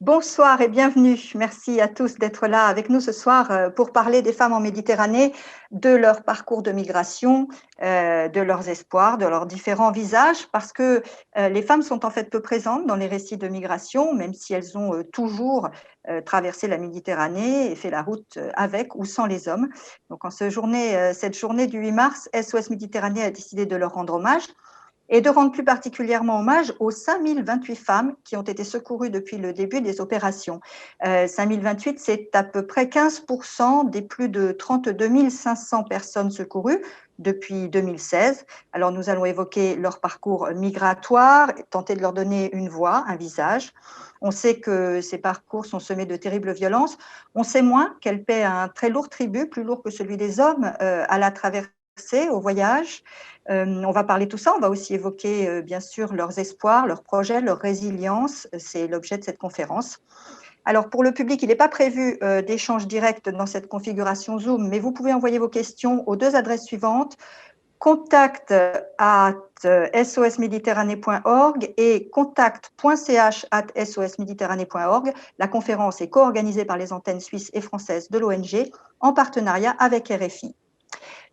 Bonsoir et bienvenue. Merci à tous d'être là avec nous ce soir pour parler des femmes en Méditerranée, de leur parcours de migration, de leurs espoirs, de leurs différents visages, parce que les femmes sont en fait peu présentes dans les récits de migration, même si elles ont toujours traversé la Méditerranée et fait la route avec ou sans les hommes. Donc en cette journée du 8 mars, SOS Méditerranée a décidé de leur rendre hommage et de rendre plus particulièrement hommage aux 5028 femmes qui ont été secourues depuis le début des opérations. 5028, c'est à peu près 15% des plus de 32 500 personnes secourues depuis 2016. Alors nous allons évoquer leur parcours migratoire, tenter de leur donner une voix, un visage. On sait que ces parcours sont semés de terribles violences. On sait moins qu'elles paient un très lourd tribut, plus lourd que celui des hommes, à la traversée, au voyage. On va parler de tout ça, on va aussi évoquer bien sûr leurs espoirs, leurs projets, leur résilience, c'est l'objet de cette conférence. Alors pour le public, il n'est pas prévu d'échange direct dans cette configuration Zoom, mais vous pouvez envoyer vos questions aux deux adresses suivantes, contact@sosméditerranée.org et contact.ch@sosméditerranée.org. La conférence est co-organisée par les antennes suisses et françaises de l'ONG en partenariat avec RFI.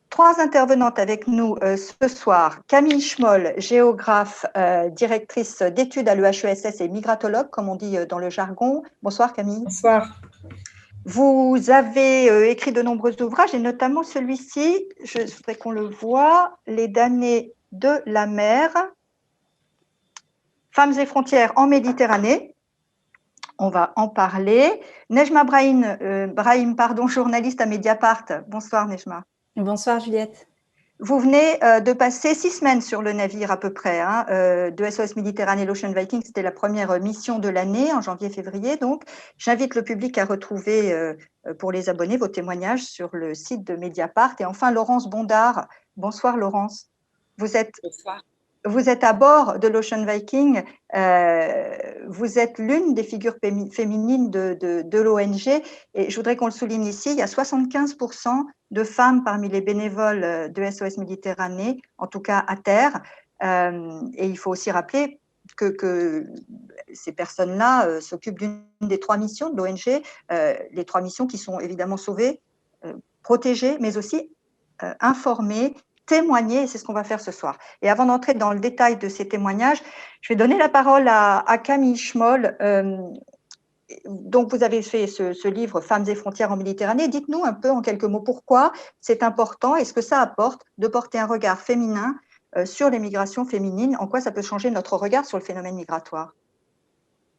Trois intervenantes avec nous ce soir. Camille Schmoll, géographe, directrice d'études à l'EHESS et migratologue, comme on dit dans le jargon. Bonsoir Camille. Bonsoir. Vous avez écrit de nombreux ouvrages et notamment celui-ci, je voudrais qu'on le voit, Les damnés de la mer, Femmes et frontières en Méditerranée. On va en parler. Nejma Brahim, journaliste à Mediapart. Bonsoir Nejma. Bonsoir Juliette. Vous venez de passer 6 semaines sur le navire à peu près de SOS Méditerranée, l'Ocean Viking. C'était la première mission de l'année, en janvier-février. Donc, j'invite le public à retrouver, pour les abonnés, vos témoignages sur le site de Mediapart. Et enfin, Laurence Bondard. Bonsoir Laurence. Bonsoir. Vous êtes à bord de l'Ocean Viking, vous êtes l'une des figures féminines de l'ONG et je voudrais qu'on le souligne ici, il y a 75% de femmes parmi les bénévoles de SOS Méditerranée, en tout cas à terre, et il faut aussi rappeler que ces personnes-là s'occupent d'une des 3 missions de l'ONG, les 3 missions qui sont évidemment sauver, protéger, mais aussi informer, témoigner, et c'est ce qu'on va faire ce soir. Et avant d'entrer dans le détail de ces témoignages, je vais donner la parole à Camille Schmoll. Donc, vous avez fait ce livre « Femmes et frontières en Méditerranée ». Dites-nous un peu en quelques mots pourquoi c'est important et ce que ça apporte de porter un regard féminin sur les migrations féminines, en quoi ça peut changer notre regard sur le phénomène migratoire.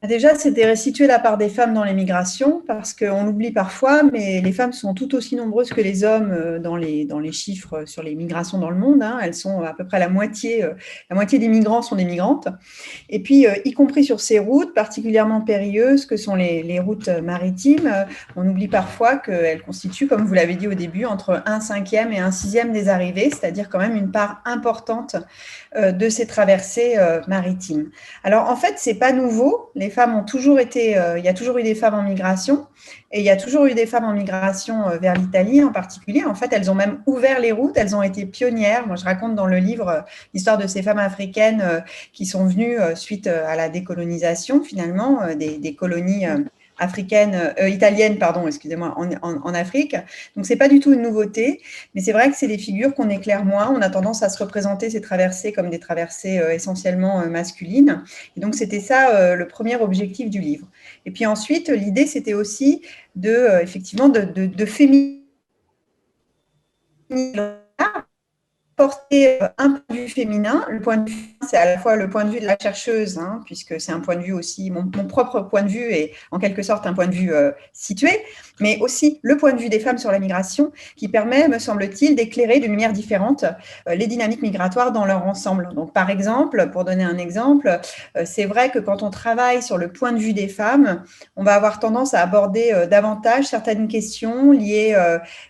Déjà, c'était restituer la part des femmes dans les migrations, parce qu'on l'oublie parfois, mais les femmes sont tout aussi nombreuses que les hommes dans les chiffres sur les migrations dans le monde. Elles sont à peu près la moitié des migrants sont des migrantes. Et puis, y compris sur ces routes particulièrement périlleuses que sont les routes maritimes, on oublie parfois qu'elles constituent, comme vous l'avez dit au début, entre 1/5 et 1/6 des arrivées, c'est-à-dire quand même une part importante de ces traversées maritimes. Alors, en fait, c'est pas nouveau. Les femmes ont toujours été, il y a toujours eu des femmes en migration et il y a toujours eu des femmes en migration vers l'Italie en particulier. En fait, elles ont même ouvert les routes, elles ont été pionnières. Moi, je raconte dans le livre l'histoire de ces femmes africaines qui sont venues suite à la décolonisation, finalement, des colonies italiennes, excusez-moi, en Afrique. Donc, c'est pas du tout une nouveauté, mais c'est vrai que c'est des figures qu'on éclaire moins. On a tendance à se représenter ces traversées comme des traversées essentiellement masculines. Et donc, c'était ça le premier objectif du livre. Et puis ensuite, l'idée, c'était aussi effectivement, de féminiser, porter un point de vue féminin. Le point de vue, c'est à la fois le point de vue de la chercheuse, puisque c'est un point de vue aussi, mon propre point de vue est en quelque sorte un point de vue situé, mais aussi le point de vue des femmes sur la migration, qui permet, me semble-t-il, d'éclairer d'une manière différente les dynamiques migratoires dans leur ensemble. Donc, par exemple, pour donner un exemple, c'est vrai que quand on travaille sur le point de vue des femmes, on va avoir tendance à aborder davantage certaines questions liées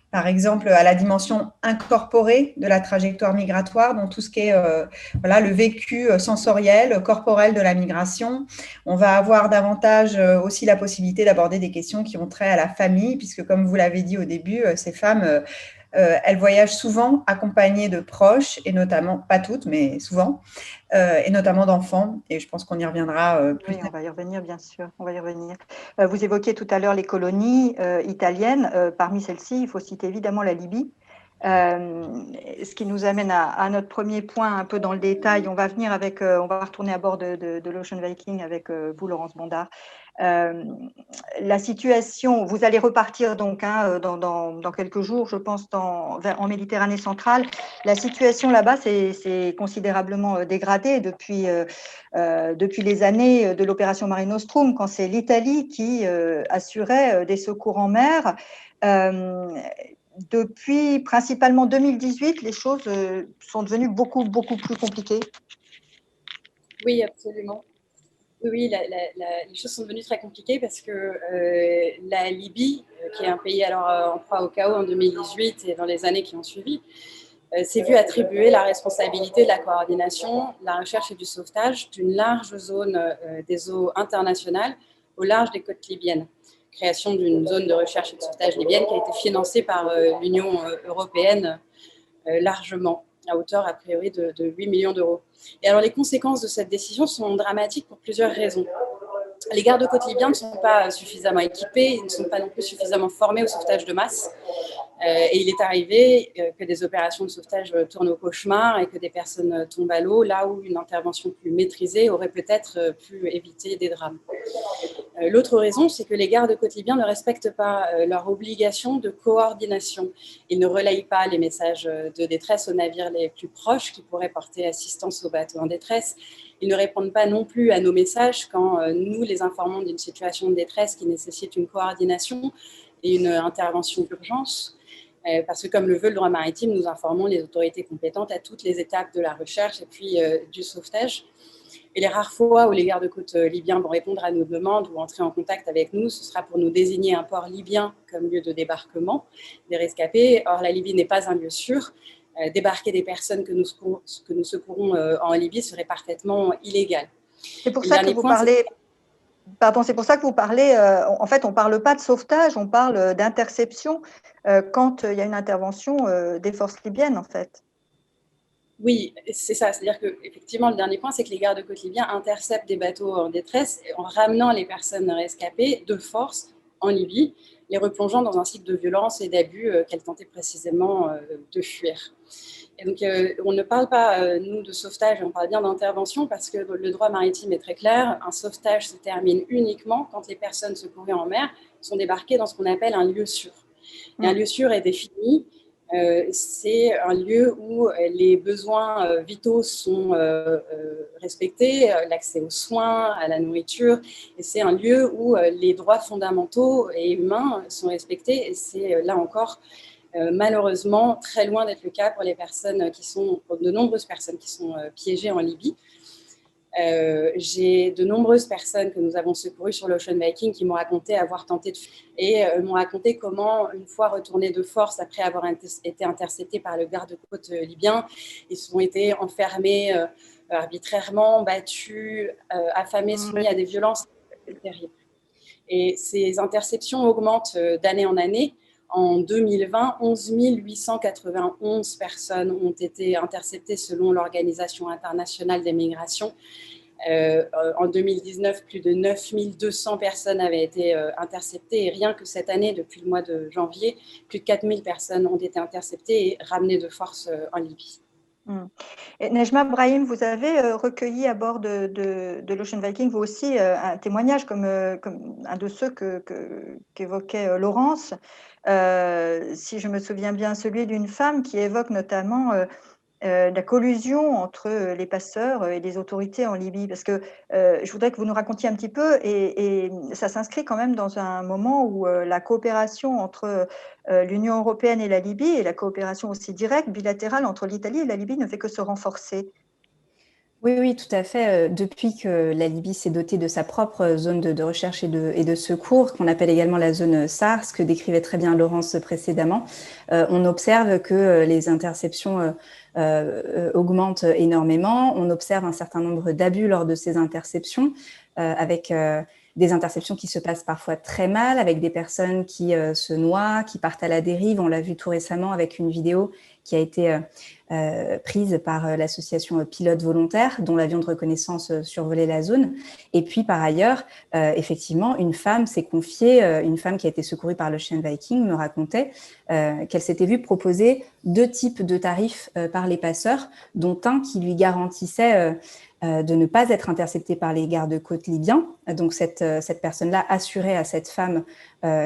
par exemple à la dimension incorporée de la trajectoire migratoire, donc tout ce qui est le vécu sensoriel, corporel de la migration. On va avoir davantage aussi la possibilité d'aborder des questions qui ont trait à la famille, puisque comme vous l'avez dit au début, ces femmes elles voyagent souvent accompagnées de proches, et notamment, pas toutes, mais souvent, et notamment d'enfants. Et je pense qu'on y reviendra plus Oui, tard. on va y revenir, bien sûr, on va y revenir. Vous évoquiez tout à l'heure les colonies italiennes. Parmi celles-ci, il faut citer évidemment la Libye. Ce qui nous amène à notre premier point un peu dans le détail. On va venir avec, on va retourner à bord de l'Ocean Viking avec vous, Laurence Bondard. La situation, vous allez repartir donc dans quelques jours, je pense, en Méditerranée centrale. La situation là-bas s'est considérablement dégradée depuis les années de l'opération Mare Nostrum, quand c'est l'Italie qui assurait des secours en mer. Depuis principalement 2018, les choses sont devenues beaucoup, beaucoup plus compliquées. Oui, absolument. Oui, les choses sont devenues très compliquées parce que la Libye, qui est un pays alors en proie au chaos en 2018 et dans les années qui ont suivi, s'est vue attribuer la responsabilité de la coordination, de la recherche et du sauvetage d'une large zone des eaux internationales au large des côtes libyennes. Création d'une zone de recherche et de sauvetage libyenne qui a été financée par l'Union européenne largement, à hauteur a priori de 8 millions d'euros. Et alors les conséquences de cette décision sont dramatiques pour plusieurs raisons. Les gardes-côtes libyens ne sont pas suffisamment équipés, ils ne sont pas non plus suffisamment formés au sauvetage de masse. Et il est arrivé que des opérations de sauvetage tournent au cauchemar et que des personnes tombent à l'eau, là où une intervention plus maîtrisée aurait peut-être pu éviter des drames. L'autre raison, c'est que les gardes-côtes libyens ne respectent pas leur obligation de coordination. Ils ne relayent pas les messages de détresse aux navires les plus proches qui pourraient porter assistance aux bateaux en détresse. Ils ne répondent pas non plus à nos messages quand nous les informons d'une situation de détresse qui nécessite une coordination et une intervention d'urgence. Parce que comme le veut le droit maritime, nous informons les autorités compétentes à toutes les étapes de la recherche et puis du sauvetage. Et les rares fois où les gardes-côtes libyens vont répondre à nos demandes ou entrer en contact avec nous, ce sera pour nous désigner un port libyen comme lieu de débarquement des rescapés. Or, la Libye n'est pas un lieu sûr. Débarquer des personnes que nous secourons en Libye serait parfaitement illégal. C'est pour ça que vous parlez... Pardon, c'est pour ça que vous parlez, en fait, on ne parle pas de sauvetage, on parle d'interception quand il y a une intervention des forces libyennes, en fait. Oui, c'est ça. C'est-à-dire qu'effectivement, le dernier point, c'est que les gardes-côtes libyens interceptent des bateaux en détresse en ramenant les personnes rescapées de force en Libye, les replongeant dans un cycle de violence et d'abus qu'elles tentaient précisément de fuir. Et donc, on ne parle pas, nous, de sauvetage, on parle bien d'intervention parce que le droit maritime est très clair. Un sauvetage se termine uniquement quand les personnes secourées en mer sont débarquées dans ce qu'on appelle un lieu sûr. Et un lieu sûr est défini. C'est un lieu où les besoins vitaux sont respectés, l'accès aux soins, à la nourriture, et c'est un lieu où les droits fondamentaux et humains sont respectés, et c'est là encore malheureusement très loin d'être le cas pour pour de nombreuses personnes qui sont piégées en Libye. J'ai de nombreuses personnes que nous avons secourues sur l'Ocean Viking qui m'ont raconté avoir tenté de fuir et m'ont raconté comment, une fois retournés de force après avoir été interceptés par le garde-côte libyen, ils ont été enfermés arbitrairement, battus, affamés, soumis à des violences terribles. Et ces interceptions augmentent d'année en année. En 2020, 11 891 personnes ont été interceptées selon l'Organisation internationale des migrations. En 2019, plus de 9 200 personnes avaient été interceptées. Et rien que cette année, depuis le mois de janvier, plus de 4 000 personnes ont été interceptées et ramenées de force en Libye. Et Nejma Brahim, vous avez recueilli à bord de l'Ocean Viking, vous aussi, un témoignage comme un de ceux qu'évoquait Laurence. Si je me souviens bien, celui d'une femme qui évoque notamment la collusion entre les passeurs et les autorités en Libye, parce que je voudrais que vous nous racontiez un petit peu, et ça s'inscrit quand même dans un moment où la coopération entre l'Union européenne et la Libye, et la coopération aussi directe, bilatérale entre l'Italie et la Libye ne fait que se renforcer. Oui, tout à fait. Depuis que la Libye s'est dotée de sa propre zone de recherche et de secours, qu'on appelle également la zone SAR, ce que décrivait très bien Laurence précédemment, on observe que les interceptions augmentent énormément. On observe un certain nombre d'abus lors de ces interceptions, avec des interceptions qui se passent parfois très mal, avec des personnes qui se noient, qui partent à la dérive. On l'a vu tout récemment avec une vidéo qui a été prise par l'association Pilotes Volontaires, dont l'avion de reconnaissance survolait la zone. Et puis, par ailleurs, effectivement, une femme s'est confiée, une femme qui a été secourue par l'Ocean Viking me racontait qu'elle s'était vue proposer 2 types de tarifs par les passeurs, dont un qui lui garantissait de ne pas être interceptée par les gardes-côtes libyens. Donc, cette personne-là assurait à cette femme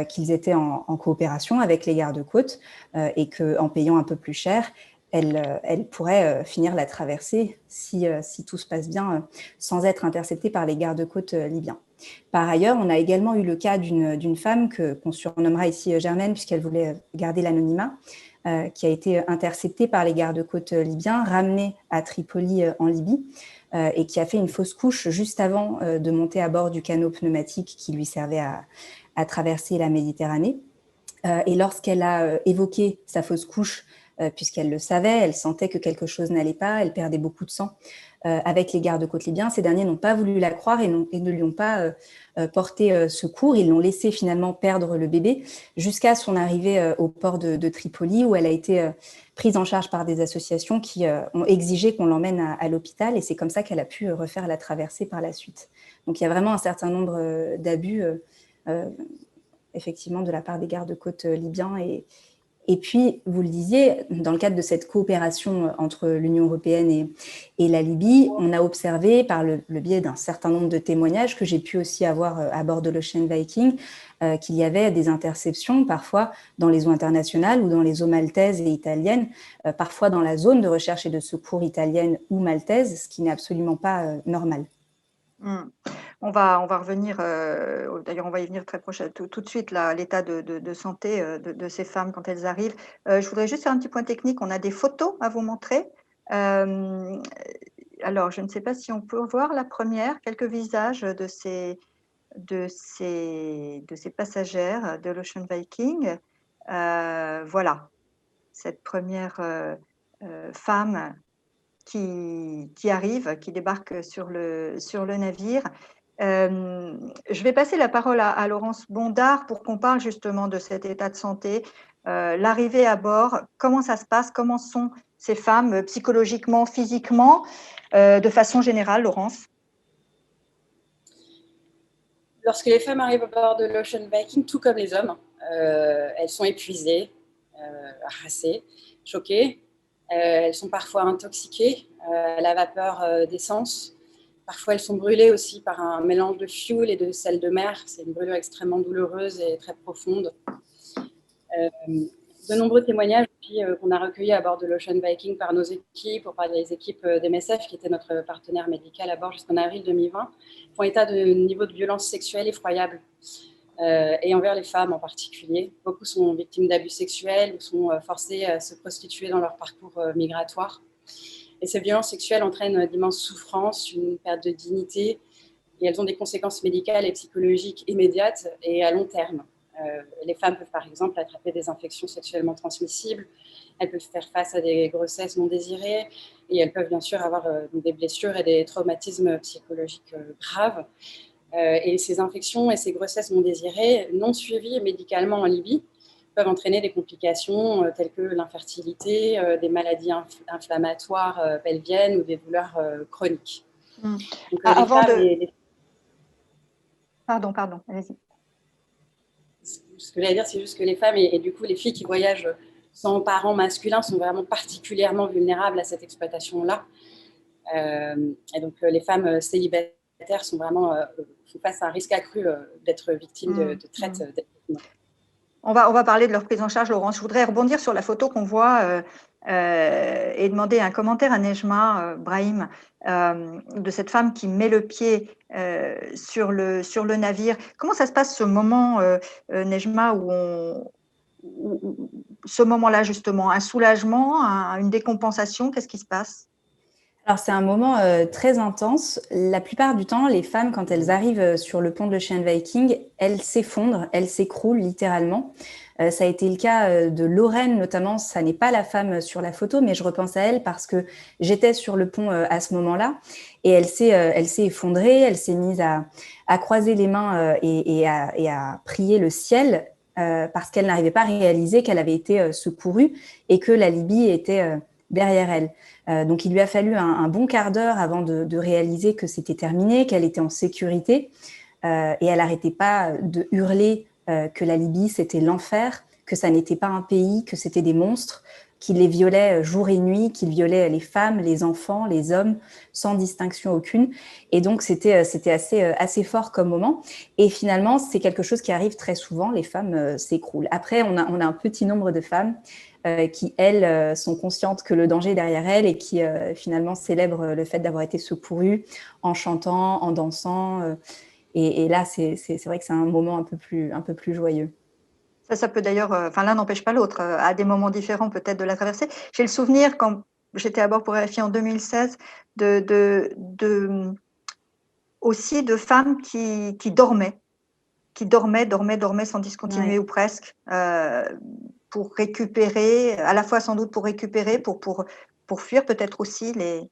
qu'ils étaient en coopération avec les gardes-côtes et qu'en payant un peu plus cher, elle pourrait finir la traversée si tout se passe bien sans être interceptée par les gardes-côtes libyens. Par ailleurs, on a également eu le cas d'une femme qu'on surnommera ici Germaine puisqu'elle voulait garder l'anonymat, qui a été interceptée par les gardes-côtes libyens, ramenée à Tripoli en Libye et qui a fait une fausse couche juste avant de monter à bord du canot pneumatique qui lui servait à traverser la Méditerranée. Et lorsqu'elle a évoqué sa fausse couche, puisqu'elle le savait, elle sentait que quelque chose n'allait pas, elle perdait beaucoup de sang avec les gardes-côtes libyens. Ces derniers n'ont pas voulu la croire et ne lui ont pas porté secours. Ils l'ont laissé finalement perdre le bébé jusqu'à son arrivée au port de Tripoli, où elle a été prise en charge par des associations qui ont exigé qu'on l'emmène à l'hôpital. Et c'est comme ça qu'elle a pu refaire la traversée par la suite. Donc il y a vraiment un certain nombre d'abus effectivement de la part des gardes-côtes libyens. Et puis, vous le disiez, dans le cadre de cette coopération entre l'Union européenne et la Libye, on a observé par le biais d'un certain nombre de témoignages que j'ai pu aussi avoir à bord de l'Ocean Viking, qu'il y avait des interceptions parfois dans les eaux internationales ou dans les eaux maltaises et italiennes, parfois dans la zone de recherche et de secours italienne ou maltaise, ce qui n'est absolument pas normal. On va revenir, d'ailleurs on va y venir très prochain, tout de suite, l'état de santé de ces femmes quand elles arrivent. Je voudrais juste faire un petit point technique, on a des photos à vous montrer. Alors, je ne sais pas si on peut voir la première, quelques visages de ces passagères de l'Ocean Viking. Voilà, cette première femme qui arrive, qui débarque sur le navire. Je vais passer la parole à Laurence Bondard pour qu'on parle justement de cet état de santé, l'arrivée à bord, comment ça se passe, comment sont ces femmes psychologiquement, physiquement, de façon générale, Laurence. Lorsque les femmes arrivent à bord de l'Ocean Viking, tout comme les hommes, elles sont épuisées, harassées, choquées. Elles sont parfois intoxiquées à la vapeur d'essence. Parfois, elles sont brûlées aussi par un mélange de fioul et de sel de mer. C'est une brûlure extrêmement douloureuse et très profonde. De nombreux témoignages qu'on a recueillis à bord de l'Ocean Viking par nos équipes, ou par les équipes d'MSF, qui était notre partenaire médical à bord jusqu'en avril 2020, font état de niveaux de violence sexuelle effroyables, et envers les femmes en particulier. Beaucoup sont victimes d'abus sexuels ou sont forcées à se prostituer dans leur parcours migratoire. Et ces violences sexuelles entraînent d'immenses souffrances, une perte de dignité, et elles ont des conséquences médicales et psychologiques immédiates et à long terme. Les femmes peuvent par exemple attraper des infections sexuellement transmissibles, elles peuvent faire face à des grossesses non désirées et elles peuvent bien sûr avoir des blessures et des traumatismes psychologiques graves. Et ces infections et ces grossesses non désirées, non suivies médicalement en Libye, peuvent entraîner des complications telles que l'infertilité, des maladies inflammatoires pelviennes ou des douleurs chroniques. Donc, avant de... Pardon, allez-y. Ce que j'allais dire, c'est juste que les femmes et du coup les filles qui voyagent sans parents masculins sont vraiment particulièrement vulnérables à cette exploitation-là. Et donc les femmes célibataires sont vraiment font face à un risque accru d'être victimes de traite. On va parler de leur prise en charge, Laurence. Je voudrais rebondir sur la photo qu'on voit et demander un commentaire à Nejma Brahim de cette femme qui met le pied sur le navire. Comment ça se passe ce moment, Nejma, ce moment-là justement, un soulagement, une décompensation, qu'est-ce qui se passe? Alors, c'est un moment très intense. La plupart du temps, les femmes, quand elles arrivent sur le pont de l'Ocean Viking, elles s'effondrent, elles s'écroulent littéralement. Ça a été le cas de Lorraine, notamment. Ça n'est pas la femme sur la photo, mais je repense à elle parce que j'étais sur le pont à ce moment-là. Et elle s'est effondrée, elle s'est mise à croiser les mains et à prier le ciel parce qu'elle n'arrivait pas à réaliser qu'elle avait été secourue et que la Libye était derrière elle. Donc, il lui a fallu un bon quart d'heure avant de réaliser que c'était terminé, qu'elle était en sécurité. Et elle n'arrêtait pas de hurler que la Libye, c'était l'enfer, que ça n'était pas un pays, que c'était des monstres, qu'il les violait jour et nuit, qu'il violait les femmes, les enfants, les hommes, sans distinction aucune. Et donc, c'était assez fort comme moment. Et finalement, c'est quelque chose qui arrive très souvent, les femmes s'écroulent. Après, on a un petit nombre de femmes qui, elles, sont conscientes que le danger est derrière elles et qui, finalement, célèbrent le fait d'avoir été secourues en chantant, en dansant. Et là, c'est vrai que c'est un moment un peu plus joyeux. Ça peut d'ailleurs, enfin l'un n'empêche pas l'autre, à des moments différents peut-être de la traversée. J'ai le souvenir quand j'étais à bord pour RFI en 2016 de aussi de femmes qui dormaient sans discontinuer ou presque, pour récupérer, à la fois sans doute pour récupérer, pour fuir peut-être aussi les…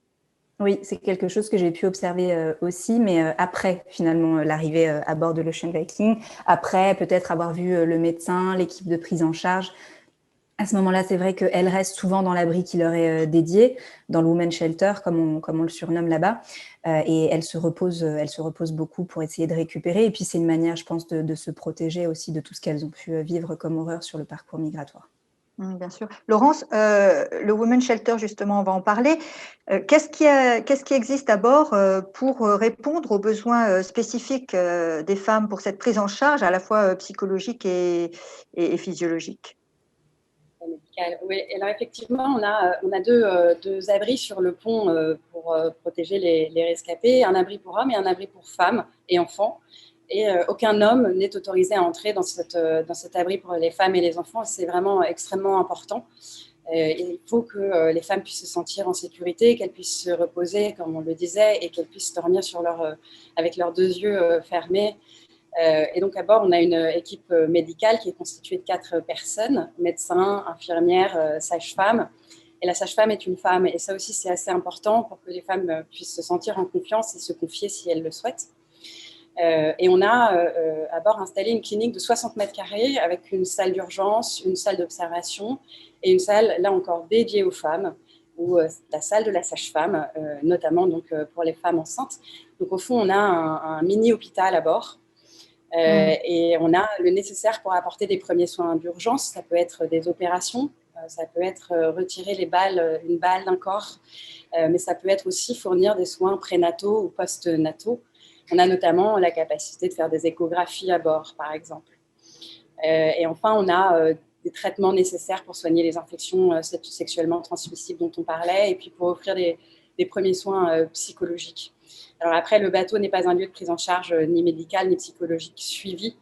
Oui, c'est quelque chose que j'ai pu observer aussi, mais après finalement l'arrivée à bord de l'Ocean Viking, après peut-être avoir vu le médecin, l'équipe de prise en charge. À ce moment-là, c'est vrai qu'elles restent souvent dans l'abri qui leur est dédié, dans le Women's Shelter, comme on le surnomme là-bas, et elles se reposent beaucoup pour essayer de récupérer. Et puis, c'est une manière, je pense, de se protéger aussi de tout ce qu'elles ont pu vivre comme horreur sur le parcours migratoire. Bien sûr. Laurence, le Women's Shelter, justement, on va en parler. Qu'est-ce qui existe à bord pour répondre aux besoins spécifiques des femmes pour cette prise en charge à la fois psychologique et physiologique? Oui, alors effectivement, on a deux abris sur le pont pour protéger les rescapés, un abri pour hommes et un abri pour femmes et enfants. Et aucun homme n'est autorisé à entrer dans cet abri pour les femmes et les enfants. C'est vraiment extrêmement important. Il faut que les femmes puissent se sentir en sécurité, qu'elles puissent se reposer, comme on le disait, et qu'elles puissent dormir avec leurs deux yeux fermés. Et donc, à bord, on a une équipe médicale qui est constituée de 4 personnes, médecins, infirmières, sages-femmes. Et la sage-femme est une femme. Et ça aussi, c'est assez important pour que les femmes puissent se sentir en confiance et se confier si elles le souhaitent. Et on a à bord installé une clinique de 60 mètres carrés avec une salle d'urgence, une salle d'observation et une salle, là encore, dédiée aux femmes, ou la salle de la sage-femme, notamment donc, pour les femmes enceintes. Donc, au fond, on a un mini-hôpital à bord. Et on a le nécessaire pour apporter des premiers soins d'urgence. Ça peut être des opérations, ça peut être retirer une balle d'un corps, mais ça peut être aussi fournir des soins prénataux ou post-nataux. On a notamment la capacité de faire des échographies à bord, par exemple. Et enfin, on a des traitements nécessaires pour soigner les infections sexuellement transmissibles dont on parlait, et puis pour offrir des premiers soins psychologiques. Alors après, le bateau n'est pas un lieu de prise en charge ni médical ni psychologique suivi,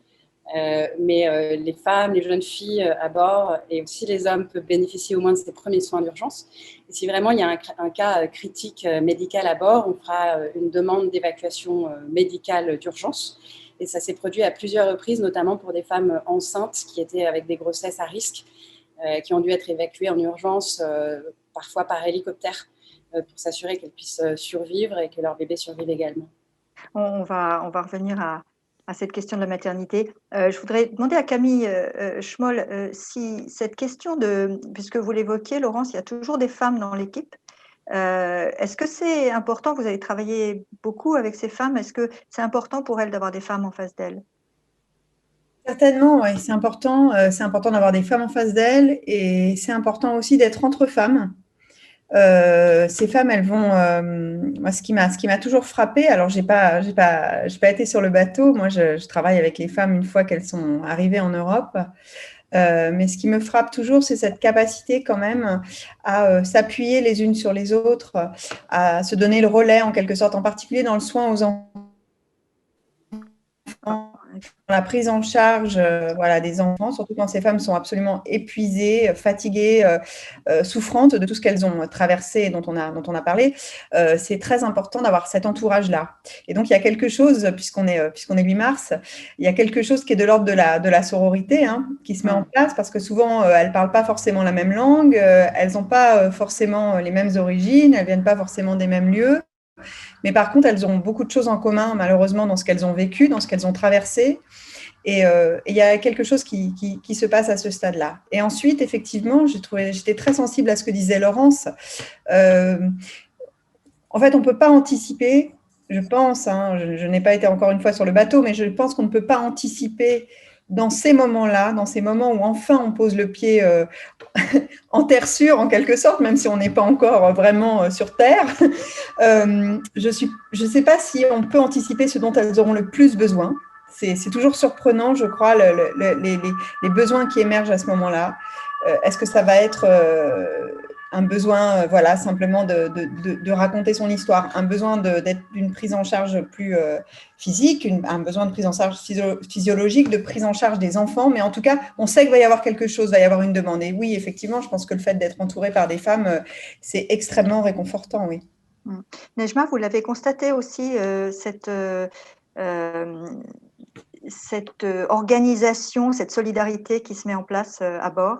mais les femmes, les jeunes filles à bord et aussi les hommes peuvent bénéficier au moins de ces premiers soins d'urgence. Et si vraiment il y a un cas critique médical à bord, on fera une demande d'évacuation médicale d'urgence. Et ça s'est produit à plusieurs reprises, notamment pour des femmes enceintes qui étaient avec des grossesses à risque, qui ont dû être évacuées en urgence, parfois par hélicoptère, pour s'assurer qu'elles puissent survivre et que leur bébé survive également. On va revenir à cette question de la maternité. Je voudrais demander à Camille Schmoll si cette question puisque vous l'évoquiez, Laurence, il y a toujours des femmes dans l'équipe. Est-ce que c'est important, vous avez travaillé beaucoup avec ces femmes, est-ce que c'est important pour elles d'avoir des femmes en face d'elles? Certainement, oui, c'est important d'avoir des femmes en face d'elles et c'est important aussi d'être entre femmes. Ces femmes, elles vont. Moi, ce qui m'a toujours frappée, alors j'ai pas été sur le bateau. Moi, je travaille avec les femmes une fois qu'elles sont arrivées en Europe. Mais ce qui me frappe toujours, c'est cette capacité quand même à s'appuyer les unes sur les autres, à se donner le relais en quelque sorte, en particulier dans le soin aux enfants. la prise en charge voilà, des enfants, surtout quand ces femmes sont absolument épuisées, fatiguées, souffrantes de tout ce qu'elles ont traversé et dont on a parlé. C'est très important d'avoir cet entourage-là. Et donc, il y a quelque chose, puisqu'on est 8 mars, il y a quelque chose qui est de l'ordre de la sororité hein, qui se met en place parce que souvent, elles ne parlent pas forcément la même langue, elles n'ont pas forcément les mêmes origines, elles ne viennent pas forcément des mêmes lieux. Mais par contre, elles ont beaucoup de choses en commun, malheureusement, dans ce qu'elles ont vécu, dans ce qu'elles ont traversé. Et il y a quelque chose qui se passe à ce stade-là. Et ensuite, effectivement, j'étais très sensible à ce que disait Laurence. En fait, on ne peut pas anticiper, je pense, hein, je n'ai pas été encore une fois sur le bateau, mais je pense qu'on ne peut pas anticiper dans ces moments-là, dans ces moments où enfin on pose le pied en terre sûre, en quelque sorte, même si on n'est pas encore vraiment sur terre. Je ne sais pas si on peut anticiper ce dont elles auront le plus besoin. C'est toujours surprenant, je crois, les besoins qui émergent à ce moment-là. Est-ce que ça va être un besoin, voilà, simplement de raconter son histoire, un besoin d'une prise en charge plus physique, un besoin de prise en charge physiologique, de prise en charge des enfants, mais en tout cas, on sait qu'il va y avoir quelque chose, il va y avoir une demande. Et oui, effectivement, je pense que le fait d'être entouré par des femmes, c'est extrêmement réconfortant, oui. Nejma, vous l'avez constaté aussi, cette organisation, cette solidarité qui se met en place à bord?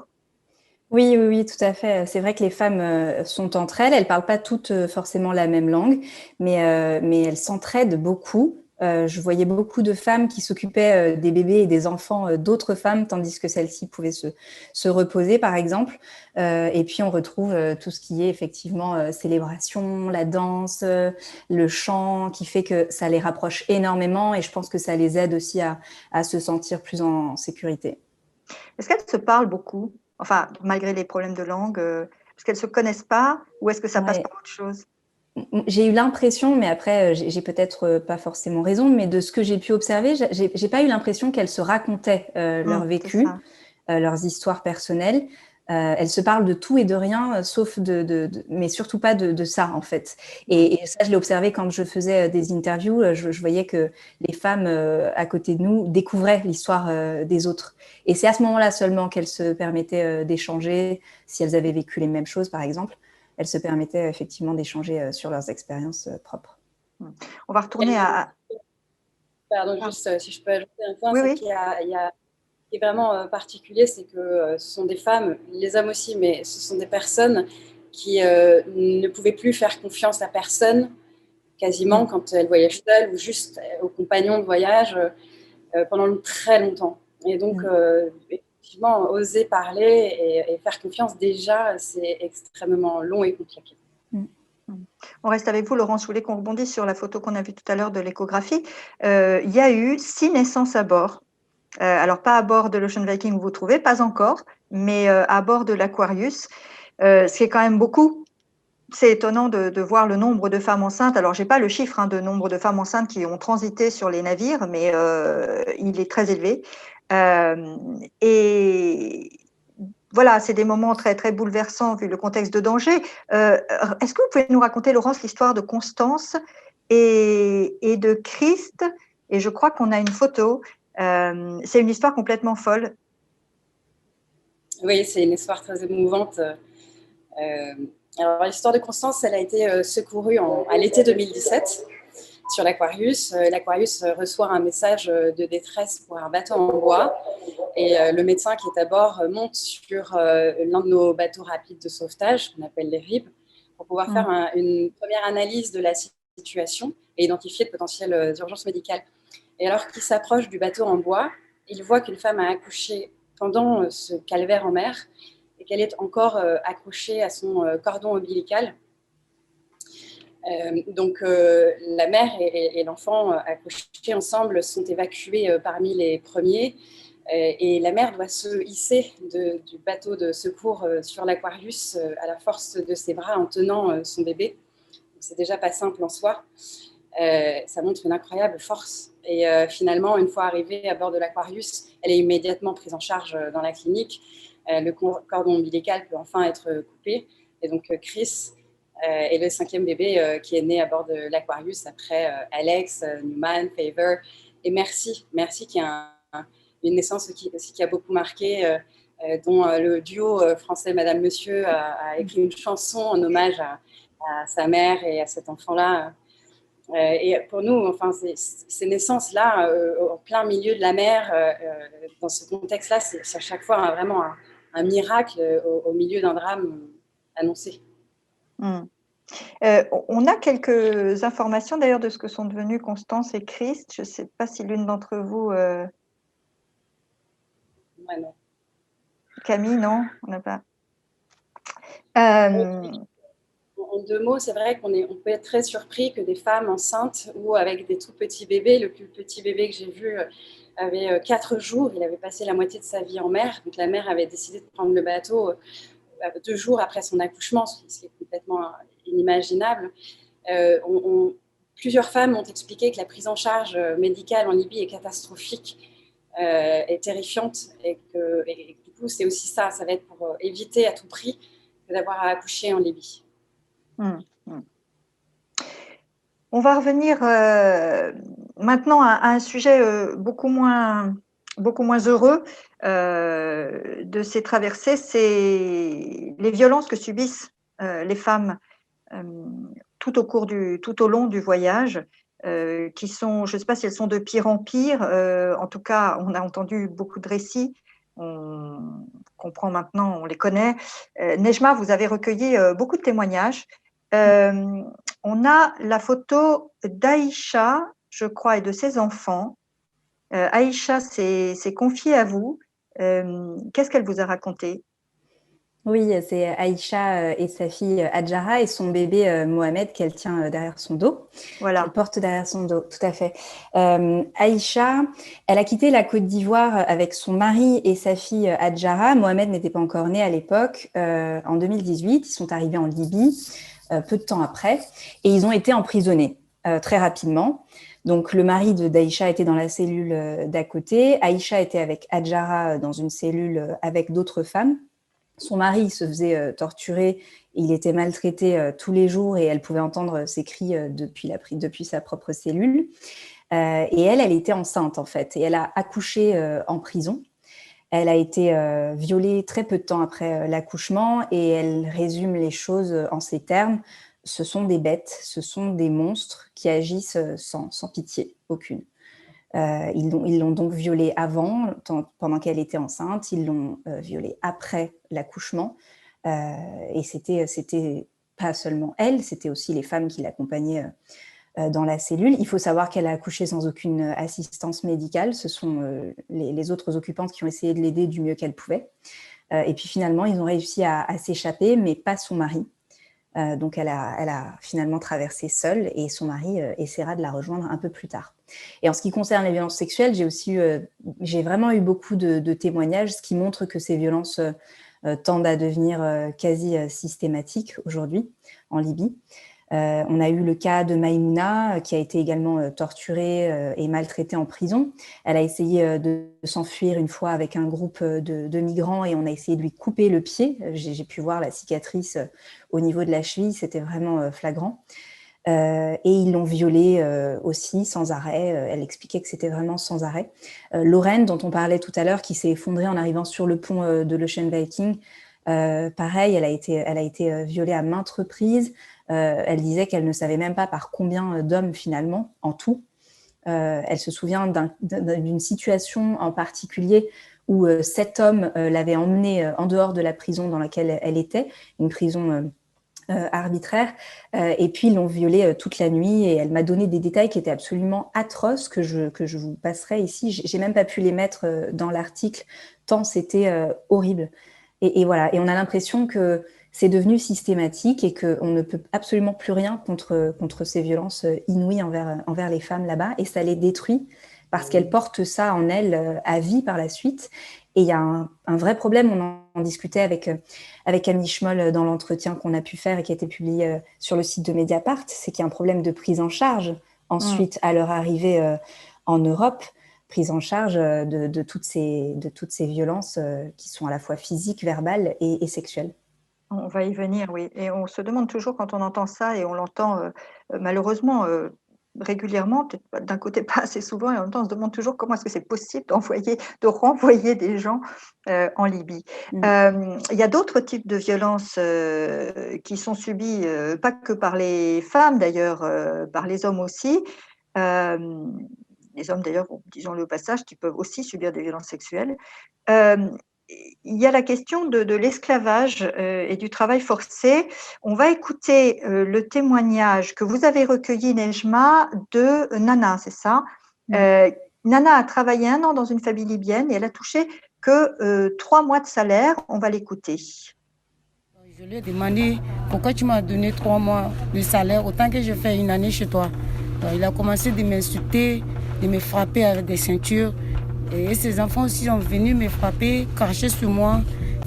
Oui, oui, oui, tout à fait. C'est vrai que les femmes sont entre elles. Elles ne parlent pas toutes forcément la même langue, mais elles s'entraident beaucoup. Je voyais beaucoup de femmes qui s'occupaient des bébés et des enfants d'autres femmes, tandis que celles-ci pouvaient se reposer, par exemple. Et puis, on retrouve tout ce qui est effectivement célébration, la danse, le chant, qui fait que ça les rapproche énormément et je pense que ça les aide aussi à se sentir plus en sécurité. Est-ce qu'elles se parlent beaucoup? Enfin, malgré les problèmes de langue, est-ce qu'elles ne se connaissent pas ou est-ce que ça passe Ouais. par autre chose? J'ai eu l'impression, mais après, j'ai peut-être pas forcément raison, mais de ce que j'ai pu observer, j'ai pas eu l'impression qu'elles se racontaient leur vécu, leurs histoires personnelles. Elles se parlent de tout et de rien, sauf mais surtout pas de ça, en fait. Et ça, je l'ai observé quand je faisais des interviews. Je voyais que les femmes à côté de nous découvraient l'histoire des autres. Et c'est à ce moment-là seulement qu'elles se permettaient d'échanger, si elles avaient vécu les mêmes choses, par exemple. Elles se permettaient effectivement d'échanger sur leurs expériences propres. On va retourner à… Pardon, juste si je peux ajouter un point, Oui, c'est oui. qu'il y a ce qui est vraiment particulier, c'est que ce sont des femmes, les hommes aussi, mais ce sont des personnes qui ne pouvaient plus faire confiance à personne, quasiment, quand elles voyagent seules ou juste aux compagnons de voyage pendant très longtemps. Et donc, effectivement, oser parler et faire confiance, déjà, c'est extrêmement long et compliqué. On reste avec vous, Laurence. Je voulais qu'on rebondisse sur la photo qu'on a vue tout à l'heure de l'échographie. Il y a eu 6 naissances à bord. Alors, pas à bord de l'Ocean Viking où vous trouvez, pas encore, mais à bord de l'Aquarius, ce qui est quand même beaucoup. C'est étonnant de voir le nombre de femmes enceintes. Alors, je n'ai pas le chiffre de nombre de femmes enceintes qui ont transité sur les navires, mais il est très élevé. Et voilà, c'est des moments très, très bouleversants vu le contexte de danger. Est-ce que vous pouvez nous raconter, Laurence, l'histoire de Constance et de Christ? Et je crois qu'on a une photo. C'est une histoire complètement folle. Oui, c'est une histoire très émouvante. Alors, l'histoire de Constance, elle a été secourue à l'été 2017 sur l'Aquarius. L'Aquarius reçoit un message de détresse pour un bateau en bois. Et le médecin qui est à bord monte sur l'un de nos bateaux rapides de sauvetage, qu'on appelle les RIB, pour pouvoir faire une première analyse de la situation et identifier de potentielles urgences médicales. Et alors qu'il s'approche du bateau en bois, il voit qu'une femme a accouché pendant ce calvaire en mer et qu'elle est encore accrochée à son cordon ombilical. Donc, la mère et l'enfant accouchés ensemble sont évacués parmi les premiers. Et la mère doit se hisser du bateau de secours sur l'Aquarius à la force de ses bras en tenant son bébé. Donc, c'est déjà pas simple en soi. Ça montre une incroyable force. Et finalement, une fois arrivée à bord de l'Aquarius, elle est immédiatement prise en charge dans la clinique. Le cordon ombilical peut enfin être coupé. Et donc, Chris est le 5e bébé qui est né à bord de l'Aquarius après Alex, Newman, Favor Et Merci, qui est une naissance aussi qui a beaucoup marqué, dont le duo français Madame Monsieur a écrit une chanson en hommage à sa mère et à cet enfant-là. Et pour nous, enfin, ces naissances-là, en plein milieu de la mer, dans ce contexte-là, c'est à chaque fois vraiment un miracle au milieu d'un drame annoncé. On a quelques informations d'ailleurs de ce que sont devenus Constance et Christ. Je ne sais pas si l'une d'entre vous… Ouais, non. Camille, non, on n'a pas. En 2 mots, c'est vrai qu'on peut être très surpris que des femmes enceintes ou avec des tout petits bébés, le plus petit bébé que j'ai vu avait 4 jours, il avait passé la moitié de sa vie en mer, donc la mère avait décidé de prendre le bateau 2 jours après son accouchement, ce qui est complètement inimaginable. Plusieurs femmes ont expliqué que la prise en charge médicale en Libye est catastrophique et terrifiante, et du coup c'est aussi ça va être pour éviter à tout prix d'avoir à accoucher en Libye. On va revenir maintenant à un sujet beaucoup moins heureux de ces traversées, c'est les violences que subissent les femmes tout au long du voyage, qui sont, je ne sais pas si elles sont de pire en pire, en tout cas, on a entendu beaucoup de récits, on comprend maintenant, on les connaît. Nejma, vous avez recueilli beaucoup de témoignages. On a la photo d'Aïcha, je crois, et de ses enfants. Aïcha s'est confiée à vous. Qu'est-ce qu'elle vous a raconté? Oui, c'est Aïcha et sa fille Adjara et son bébé Mohamed qu'elle tient derrière son dos, Voilà. qu'elle porte derrière son dos, tout à fait. Aïcha, elle a quitté la Côte d'Ivoire avec son mari et sa fille Adjara. Mohamed n'était pas encore né à l'époque. En 2018, ils sont arrivés en Libye peu de temps après et ils ont été emprisonnés très rapidement. Donc, le mari d'Aïcha était dans la cellule d'à côté. Aïcha était avec Adjara dans une cellule avec d'autres femmes. Son mari se faisait torturer, il était maltraité tous les jours et elle pouvait entendre ses cris depuis sa propre cellule. Et elle était enceinte en fait et elle a accouché en prison. Elle a été violée très peu de temps après l'accouchement et elle résume les choses en ces termes. Ce sont des bêtes, ce sont des monstres qui agissent sans pitié aucune. Ils l'ont donc violée avant, pendant qu'elle était enceinte, ils l'ont violée après l'accouchement. Et c'était pas seulement elle, c'était aussi les femmes qui l'accompagnaient dans la cellule. Il faut savoir qu'elle a accouché sans aucune assistance médicale. Ce sont les autres occupantes qui ont essayé de l'aider du mieux qu'elles pouvaient. Et puis finalement, ils ont réussi à s'échapper, mais pas son mari. Donc elle a finalement traversé seule et son mari essaiera de la rejoindre un peu plus tard. Et en ce qui concerne les violences sexuelles, j'ai vraiment eu beaucoup de témoignages, ce qui montre que ces violences tendent à devenir quasi systématiques aujourd'hui en Libye. On a eu le cas de Maïmouna, qui a été également torturée et maltraitée en prison. Elle a essayé de s'enfuir une fois avec un groupe de migrants et on a essayé de lui couper le pied. J'ai pu voir la cicatrice au niveau de la cheville, c'était vraiment flagrant. Et ils l'ont violée aussi sans arrêt. Elle expliquait que c'était vraiment sans arrêt. Lorraine, dont on parlait tout à l'heure, qui s'est effondrée en arrivant sur le pont de l'Ocean Viking, pareil, elle a été violée à maintes reprises. Elle disait qu'elle ne savait même pas par combien d'hommes finalement, en tout. Elle se souvient d'une situation en particulier où 7 hommes l'avaient emmenée en dehors de la prison dans laquelle elle était, une prison arbitraire, et puis ils l'ont violée toute la nuit et elle m'a donné des détails qui étaient absolument atroces que je vous passerai ici. J'ai même pas pu les mettre dans l'article tant c'était horrible. Et voilà, et on a l'impression que c'est devenu systématique et qu'on ne peut absolument plus rien contre ces violences inouïes envers les femmes là-bas. Et ça les détruit parce qu'elles portent ça en elles à vie par la suite. Et il y a un vrai problème, on en discutait avec Camille Schmoll dans l'entretien qu'on a pu faire et qui a été publié sur le site de Mediapart, c'est qu'il y a un problème de prise en charge ensuite à leur arrivée en Europe, prise en charge de toutes ces violences qui sont à la fois physiques, verbales et sexuelles. On va y venir, oui. Et on se demande toujours quand on entend ça, et on l'entend malheureusement régulièrement, peut-être d'un côté pas assez souvent, et en même temps on se demande toujours comment est-ce que c'est possible de renvoyer des gens en Libye. Il y a d'autres types de violences qui sont subies, pas que par les femmes d'ailleurs, par les hommes aussi. Euh, les hommes d'ailleurs, disons-le au passage, qui peuvent aussi subir des violences sexuelles. Euh, il y a la question de l'esclavage et du travail forcé. On va écouter le témoignage que vous avez recueilli, Nejma, de Nana, c'est ça? Nana a travaillé 1 an dans une famille libyenne et elle a touché que 3 mois de salaire. On va l'écouter. Je lui ai demandé pourquoi tu m'as donné 3 mois de salaire autant que je fais 1 année chez toi. Donc, il a commencé de m'insulter, de me frapper avec des ceintures. Et ses enfants aussi sont venus me frapper, cracher sur moi.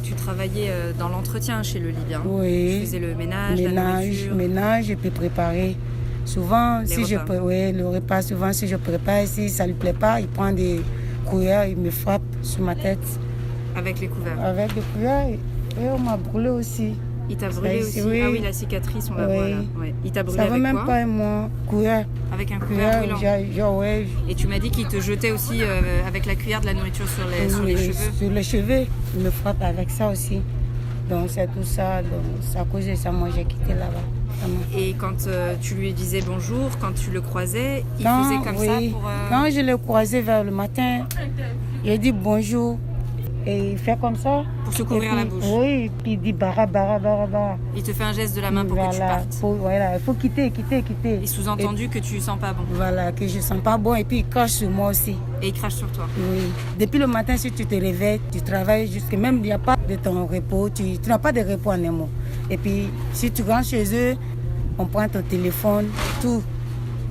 Tu travaillais dans l'entretien chez le Libyen. Oui. Tu faisais le ménage, la nourriture. Ménage, je peux préparer. Souvent, le repas, souvent, si je prépare, si ça ne lui plaît pas, il prend des couverts, il me frappe sur ma tête. Avec les couverts? Avec des couverts, et on m'a brûlé aussi. Il t'a brûlé aussi? Oui. Ah oui, la cicatrice, on la voit là. Ouais. Il t'a brûlé avec quoi? Ça quoi? va même pas un mois, couvert. Avec un couvert brûlant? Ouais. Et tu m'as dit qu'il te jetait aussi avec la cuillère de la nourriture sur les cheveux? Sur les cheveux, il me frappe avec ça aussi. Donc c'est tout ça, donc c'est à cause de ça, moi j'ai quitté là-bas. Vraiment. Et quand tu lui disais bonjour, quand tu le croisais, il faisait comme ça pour... Quand je le croisais vers le matin, il dit bonjour. Et il fait comme ça. Pour se couvrir la bouche. Oui, puis il dit bara. Il te fait un geste de la main pour que tu partes. Voilà, il faut quitter. Et sous-entendu que tu sens pas bon. Voilà, que je sens pas bon et puis il crache sur moi aussi. Et il crache sur toi. Oui. Depuis le matin, si tu te réveilles, tu travailles jusqu'à même il n'y a pas de ton repos, tu n'as pas de repos en un mot. Et puis si tu rentres chez eux, on prend ton téléphone, tout.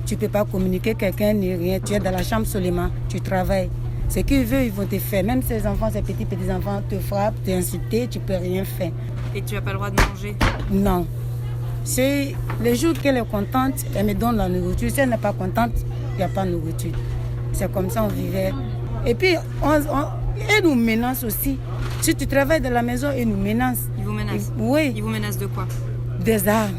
Tu ne peux pas communiquer quelqu'un ni rien. Tu es dans la chambre seulement, tu travailles. Ce qu'ils veulent, ils vont te faire. Même ces enfants, ces petits-enfants te frappent, t'insultent, tu ne peux rien faire. Et tu n'as pas le droit de manger? Non. C'est les jours qu'elle est contente, elle me donne la nourriture. Si elle n'est pas contente, il n'y a pas de nourriture. C'est comme ça on vivait. Et puis, elle nous menace aussi. Si tu travailles dans la maison, elle nous menace. Ils vous menacent? Oui. Ils vous menacent de quoi? Des armes,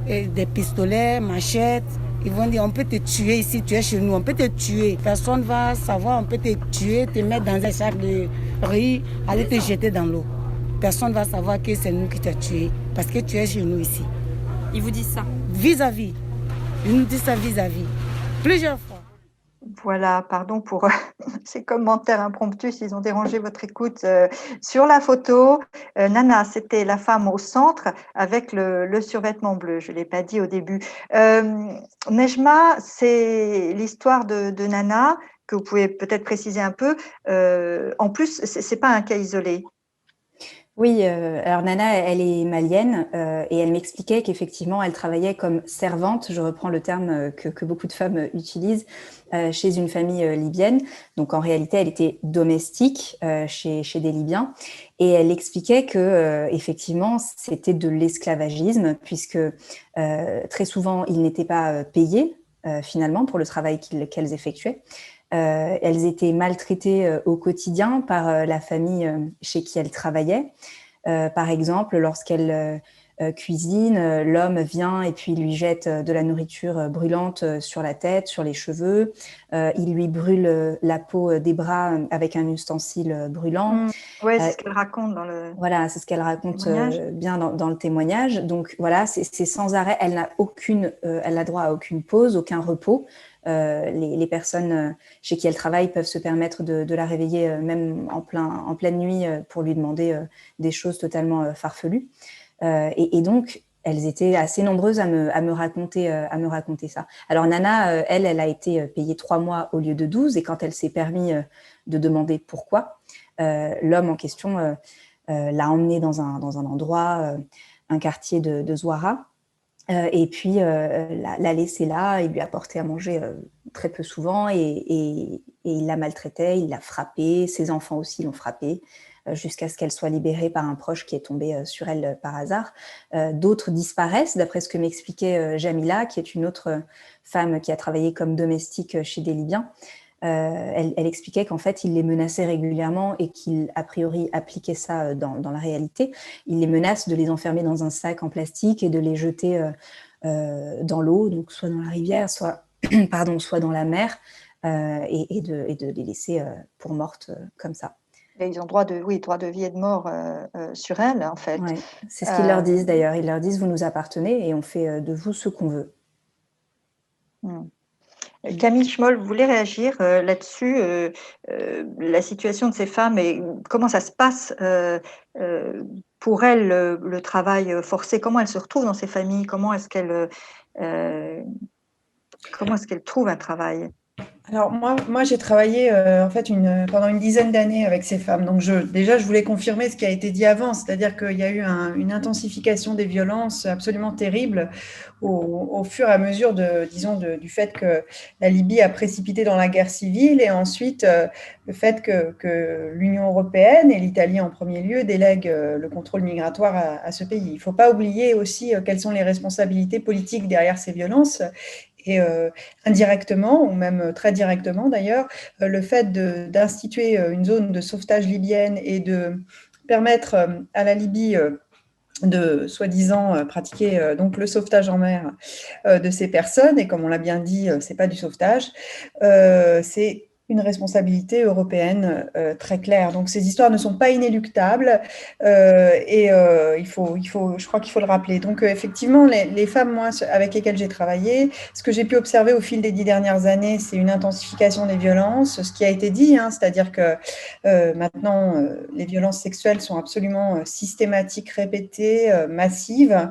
et des pistolets, machettes. Ils vont dire, on peut te tuer ici, tu es chez nous, on peut te tuer. Personne ne va savoir, on peut te tuer, te mettre dans un sac de riz, aller te jeter dans l'eau. Personne ne va savoir que c'est nous qui t'as tué, parce que tu es chez nous ici. Ils vous disent ça? Vis-à-vis. Ils nous disent ça vis-à-vis. Plusieurs fois. Voilà, pardon pour ces commentaires impromptus, s'ils ont dérangé votre écoute. Sur la photo, Nana, c'était la femme au centre avec le survêtement bleu, je ne l'ai pas dit au début. Nejma, c'est l'histoire de Nana, que vous pouvez peut-être préciser un peu. En plus, ce n'est pas un cas isolé. Oui, alors Nana, elle est malienne et elle m'expliquait qu'effectivement, elle travaillait comme servante, je reprends le terme que beaucoup de femmes utilisent, chez une famille libyenne. Donc en réalité, elle était domestique chez des Libyens et elle expliquait que effectivement, c'était de l'esclavagisme puisque très souvent, ils n'étaient pas payés finalement pour le travail qu'elles effectuaient. Elles étaient maltraitées au quotidien par la famille chez qui elles travaillaient. Par exemple, lorsqu'elles cuisinent, l'homme vient et puis lui jette de la nourriture brûlante sur la tête, sur les cheveux. Il lui brûle la peau des bras avec un ustensile brûlant. Oui, c'est ce qu'elle raconte dans le... Voilà, c'est ce qu'elle raconte bien dans le témoignage. Donc voilà, c'est sans arrêt. Elle n'a droit à aucune pause, aucun repos. Les personnes chez qui elle travaille peuvent se permettre de la réveiller même en pleine nuit pour lui demander des choses totalement farfelues. Et donc, elles étaient assez nombreuses à me raconter ça. Alors Nana, elle a été payée 3 mois au lieu de 12, et quand elle s'est permis de demander pourquoi, l'homme en question l'a emmenée dans un endroit, un quartier de Zouara, et puis l'a laissée là, il lui apportait à manger très peu souvent, et il la maltraitait, il l'a frappée, ses enfants aussi l'ont frappée, jusqu'à ce qu'elle soit libérée par un proche qui est tombé sur elle par hasard. D'autres disparaissent, d'après ce que m'expliquait Jamila, qui est une autre femme qui a travaillé comme domestique chez des Libyens. Elle expliquait qu'en fait, il les menaçait régulièrement et qu'il, a priori, appliquait ça dans la réalité. Il les menace de les enfermer dans un sac en plastique et de les jeter dans l'eau, donc soit dans la rivière, soit soit dans la mer, et de les laisser pour mortes comme ça. Et ils ont droit de vie et de mort sur elles, en fait. Ouais, c'est ce qu'ils leur disent d'ailleurs. Ils leur disent, vous nous appartenez et on fait de vous ce qu'on veut. Camille Schmoll, vous voulez réagir là-dessus, la situation de ces femmes et comment ça se passe pour elles, le travail forcé, comment elles se retrouvent dans ces familles, comment est-ce qu'elles trouvent un travail? Alors moi j'ai travaillé en fait pendant une dizaine d'années avec ces femmes. Donc déjà je voulais confirmer ce qui a été dit avant, c'est-à-dire qu'il y a eu une intensification des violences absolument terrible au fur et à mesure du fait que la Libye a précipité dans la guerre civile et ensuite le fait que l'Union européenne et l'Italie en premier lieu délèguent le contrôle migratoire à ce pays. Il ne faut pas oublier aussi quelles sont les responsabilités politiques derrière ces violences. Et indirectement, ou même très directement d'ailleurs, le fait d'instituer une zone de sauvetage libyenne et de permettre à la Libye de soi-disant pratiquer donc le sauvetage en mer de ces personnes, et comme on l'a bien dit, c'est pas du sauvetage, c'est une responsabilité européenne très claire. Donc ces histoires ne sont pas inéluctables je crois qu'il faut le rappeler. Donc effectivement, les femmes, moi, avec lesquelles j'ai travaillé, ce que j'ai pu observer au fil des 10 dernières années, c'est une intensification des violences, ce qui a été dit, c'est-à-dire que maintenant, les violences sexuelles sont absolument systématiques, répétées, massives.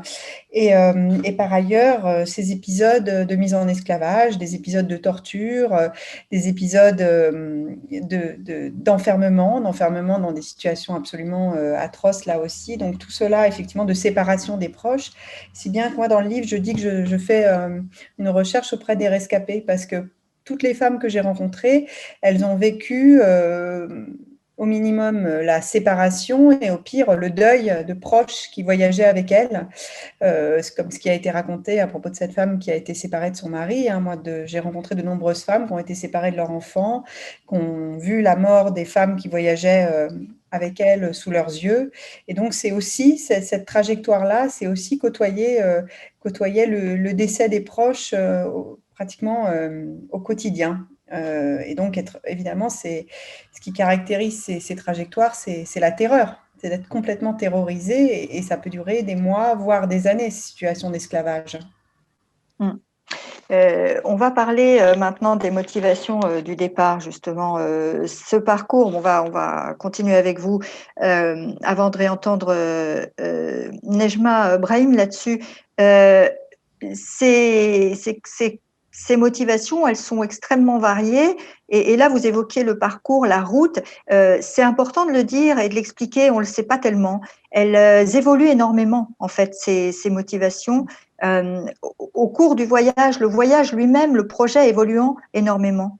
Et par ailleurs, ces épisodes de mise en esclavage, des épisodes de torture, des épisodes d'enfermement dans des situations absolument atroces là aussi. Donc tout cela, effectivement, de séparation des proches. Si bien que moi, dans le livre, je dis que je fais une recherche auprès des rescapés parce que toutes les femmes que j'ai rencontrées, elles ont vécu au minimum la séparation et au pire le deuil de proches qui voyageaient avec elles. C'est comme ce qui a été raconté à propos de cette femme qui a été séparée de son mari. J'ai rencontré de nombreuses femmes qui ont été séparées de leurs enfants, qui ont vu la mort des femmes qui voyageaient avec elles sous leurs yeux. Et donc c'est aussi cette trajectoire-là, c'est aussi côtoyer le décès des proches pratiquement au quotidien. Et donc, évidemment, ce qui caractérise ces trajectoires, c'est la terreur. C'est d'être complètement terrorisé et ça peut durer des mois, voire des années, ces situations d'esclavage. On va parler maintenant des motivations du départ, justement. Ce parcours, on va continuer avec vous avant de réentendre Nejma Brahim là-dessus. Ces motivations, elles sont extrêmement variées. Et là, vous évoquiez le parcours, la route. C'est important de le dire et de l'expliquer, on ne le sait pas tellement. Elles évoluent énormément, en fait, ces motivations. Au cours du voyage, le voyage lui-même, le projet évoluant énormément.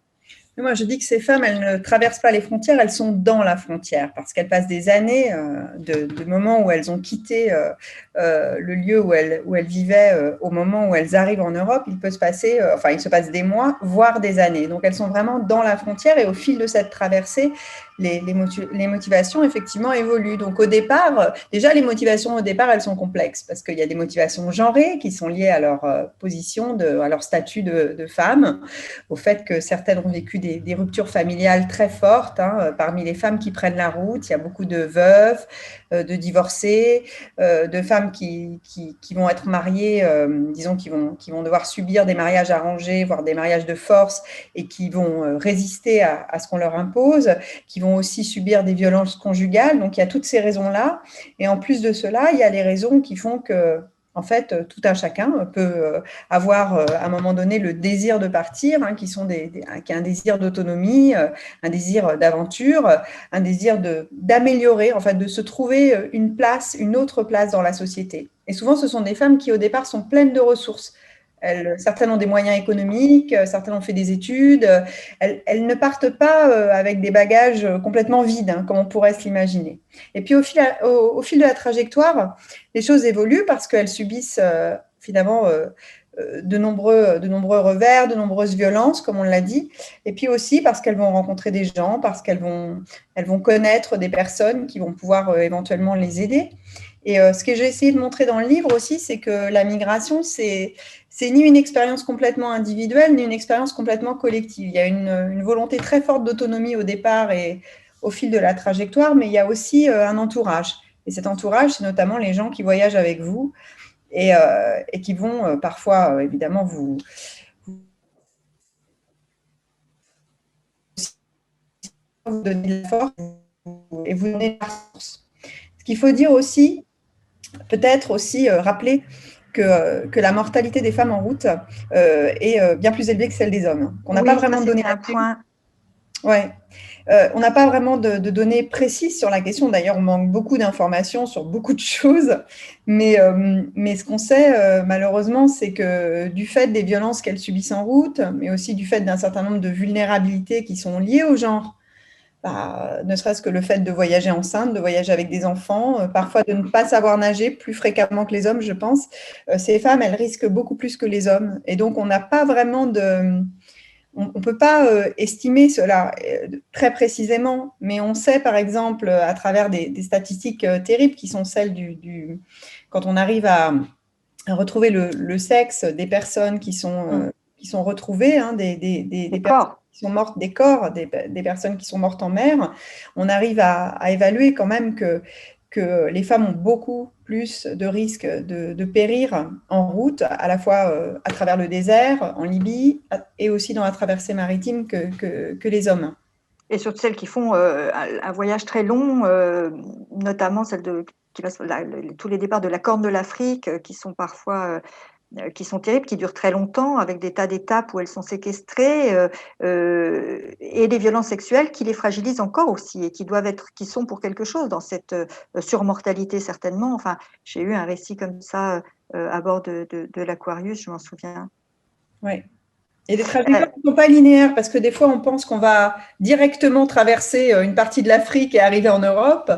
Moi, je dis que ces femmes, elles ne traversent pas les frontières, elles sont dans la frontière parce qu'elles passent des années de moments où elles ont quitté le lieu où elles vivaient au moment où elles arrivent en Europe. Il se passe des mois, voire des années. Donc, elles sont vraiment dans la frontière et au fil de cette traversée, les motivations, effectivement, évoluent. Donc, au départ, déjà, les motivations au départ, elles sont complexes parce qu'il y a des motivations genrées qui sont liées à leur position, à leur statut de femme, au fait que certaines ont vécu des ruptures familiales très fortes. Parmi les femmes qui prennent la route, il y a beaucoup de veuves, de divorcées, de femmes qui vont être mariées, disons, qui vont devoir subir des mariages arrangés, voire des mariages de force, et qui vont résister à ce qu'on leur impose, qui vont aussi subir des violences conjugales. Donc, il y a toutes ces raisons-là. Et en plus de cela, il y a les raisons qui font que, en fait, tout un chacun peut avoir à un moment donné le désir de partir, qui est un désir d'autonomie, un désir d'aventure, un désir d'améliorer, en fait, de se trouver une autre place dans la société. Et souvent, ce sont des femmes qui, au départ, sont pleines de ressources. Certaines ont des moyens économiques, certaines ont fait des études. Elles ne partent pas avec des bagages complètement vides, comme on pourrait se l'imaginer. Et puis, au fil de la trajectoire, les choses évoluent parce qu'elles subissent finalement de nombreux revers, de nombreuses violences, comme on l'a dit. Et puis aussi parce qu'elles vont rencontrer des gens, parce qu'elles vont connaître des personnes qui vont pouvoir éventuellement les aider. Et ce que j'ai essayé de montrer dans le livre aussi, c'est que la migration, c'est ni une expérience complètement individuelle, ni une expérience complètement collective. Il y a une volonté très forte d'autonomie au départ et au fil de la trajectoire, mais il y a aussi un entourage. Et cet entourage, c'est notamment les gens qui voyagent avec vous et qui vont parfois, évidemment, vous donner de la force et vous donner la force. Ce qu'il faut dire aussi, peut-être aussi rappeler que la mortalité des femmes en route est bien plus élevée que celle des hommes. On n'a pas vraiment donné un point. Ouais. On n'a pas vraiment de données précises sur la question. D'ailleurs, on manque beaucoup d'informations sur beaucoup de choses. Mais ce qu'on sait, malheureusement, c'est que du fait des violences qu'elles subissent en route, mais aussi du fait d'un certain nombre de vulnérabilités qui sont liées au genre, ne serait-ce que le fait de voyager enceinte, de voyager avec des enfants, parfois de ne pas savoir nager plus fréquemment que les hommes, je pense. Ces femmes, elles risquent beaucoup plus que les hommes. Et donc, on n'a pas vraiment de... On ne peut pas estimer cela très précisément, mais on sait, par exemple, à travers des statistiques terribles qui sont celles quand on arrive à retrouver le sexe des personnes qui sont retrouvées, hein, des personnes qui sont mortes, des corps, des personnes qui sont mortes en mer, on arrive à évaluer quand même que les femmes ont beaucoup plus de risques de périr en route, à la fois à travers le désert, en Libye, et aussi dans la traversée maritime que les hommes. Et surtout celles qui font un voyage très long, notamment celles tous les départs de la Corne de l'Afrique, qui sont parfois... qui sont terribles, qui durent très longtemps, avec des tas d'étapes où elles sont séquestrées, et des violences sexuelles qui les fragilisent encore aussi et qui sont pour quelque chose dans cette surmortalité certainement. Enfin, j'ai eu un récit comme ça à bord de l'Aquarius, je m'en souviens. Oui. Et des trajectoires qui ne sont pas linéaires, parce que des fois, on pense qu'on va directement traverser une partie de l'Afrique et arriver en Europe.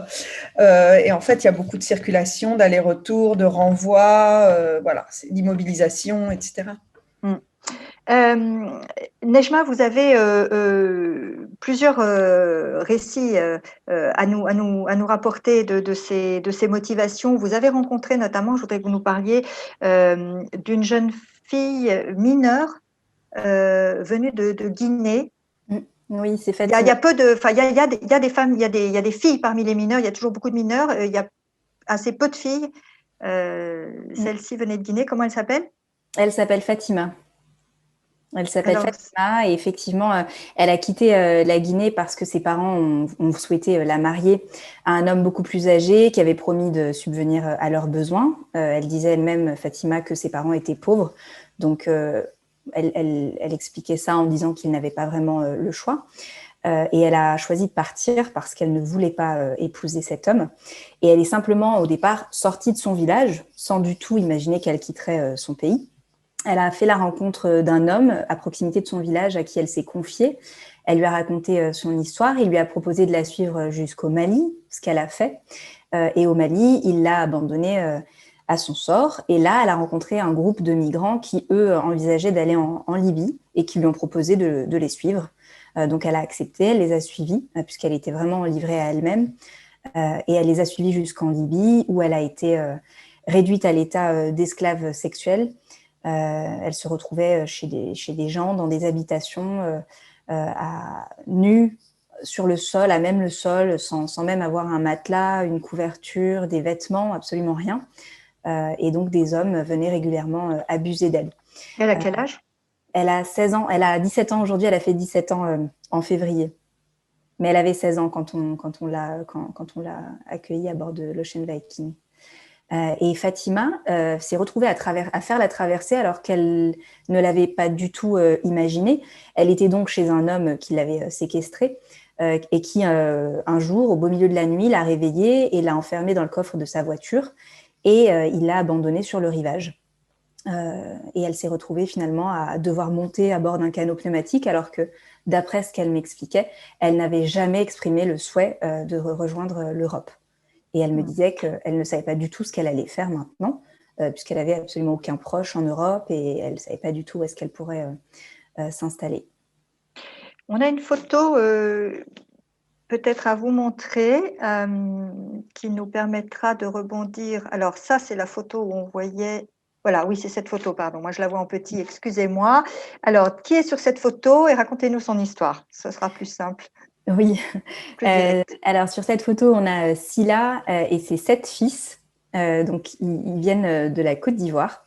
Et en fait, il y a beaucoup de circulation, d'aller-retour, de renvoi, voilà, d'immobilisation, etc. Nejma, vous avez plusieurs récits à nous rapporter de ces motivations. Vous avez rencontré notamment, je voudrais que vous nous parliez d'une jeune fille mineure venue de Guinée. Oui, c'est fait. Il y a peu de, enfin, il y a des femmes, il y a des filles parmi les mineurs. Il y a toujours beaucoup de mineurs. Il y a assez peu de filles. Celle-ci venait de Guinée. Comment elle s'appelle? Elle s'appelle Fatima. Elle s'appelle Fatima et effectivement, elle a quitté la Guinée parce que ses parents ont souhaité la marier à un homme beaucoup plus âgé qui avait promis de subvenir à leurs besoins. Elle disait elle-même, Fatima, que ses parents étaient pauvres. Donc, elle expliquait ça en disant qu'ils n'avaient pas vraiment le choix. Et elle a choisi de partir parce qu'elle ne voulait pas épouser cet homme. Et elle est simplement, au départ, sortie de son village sans du tout imaginer qu'elle quitterait son pays. Elle a fait la rencontre d'un homme à proximité de son village à qui elle s'est confiée. Elle lui a raconté son histoire. Il lui a proposé de la suivre jusqu'au Mali, ce qu'elle a fait. Et au Mali, il l'a abandonnée à son sort. Et là, elle a rencontré un groupe de migrants qui, eux, envisageaient d'aller en Libye et qui lui ont proposé de les suivre. Donc, elle a accepté, elle les a suivis, puisqu'elle était vraiment livrée à elle-même. Et elle les a suivis jusqu'en Libye, où elle a été réduite à l'état d'esclave sexuelle. Elle se retrouvait chez des gens, dans des habitations, nues, sur le sol, à même le sol, sans même avoir un matelas, une couverture, des vêtements, absolument rien. Et donc, des hommes venaient régulièrement abuser d'elle. Elle a quel âge? Elle a 16 ans. Elle a 17 ans aujourd'hui. Elle a fait 17 ans en février. Mais elle avait 16 ans quand on l'a accueillie à bord de l'Ocean Viking. Et Fatima s'est retrouvée à faire la traversée alors qu'elle ne l'avait pas du tout imaginé. Elle était donc chez un homme qui l'avait séquestrée et qui, un jour, au beau milieu de la nuit, l'a réveillée et l'a enfermée dans le coffre de sa voiture et il l'a abandonnée sur le rivage. Et elle s'est retrouvée finalement à devoir monter à bord d'un canot pneumatique alors que, d'après ce qu'elle m'expliquait, elle n'avait jamais exprimé le souhait de rejoindre l'Europe. Et elle me disait qu'elle ne savait pas du tout ce qu'elle allait faire maintenant, puisqu'elle n'avait absolument aucun proche en Europe et elle ne savait pas du tout où est-ce qu'elle pourrait s'installer. On a une photo peut-être à vous montrer, qui nous permettra de rebondir. Alors ça, c'est la photo où on voyait… Voilà, oui, c'est cette photo, pardon. Moi, je la vois en petit, excusez-moi. Alors, qui est sur cette photo et racontez-nous son histoire. Ce sera plus simple. Oui, plus direct. Alors sur cette photo, on a Sila et ses 7 fils. Donc, ils viennent de la Côte d'Ivoire.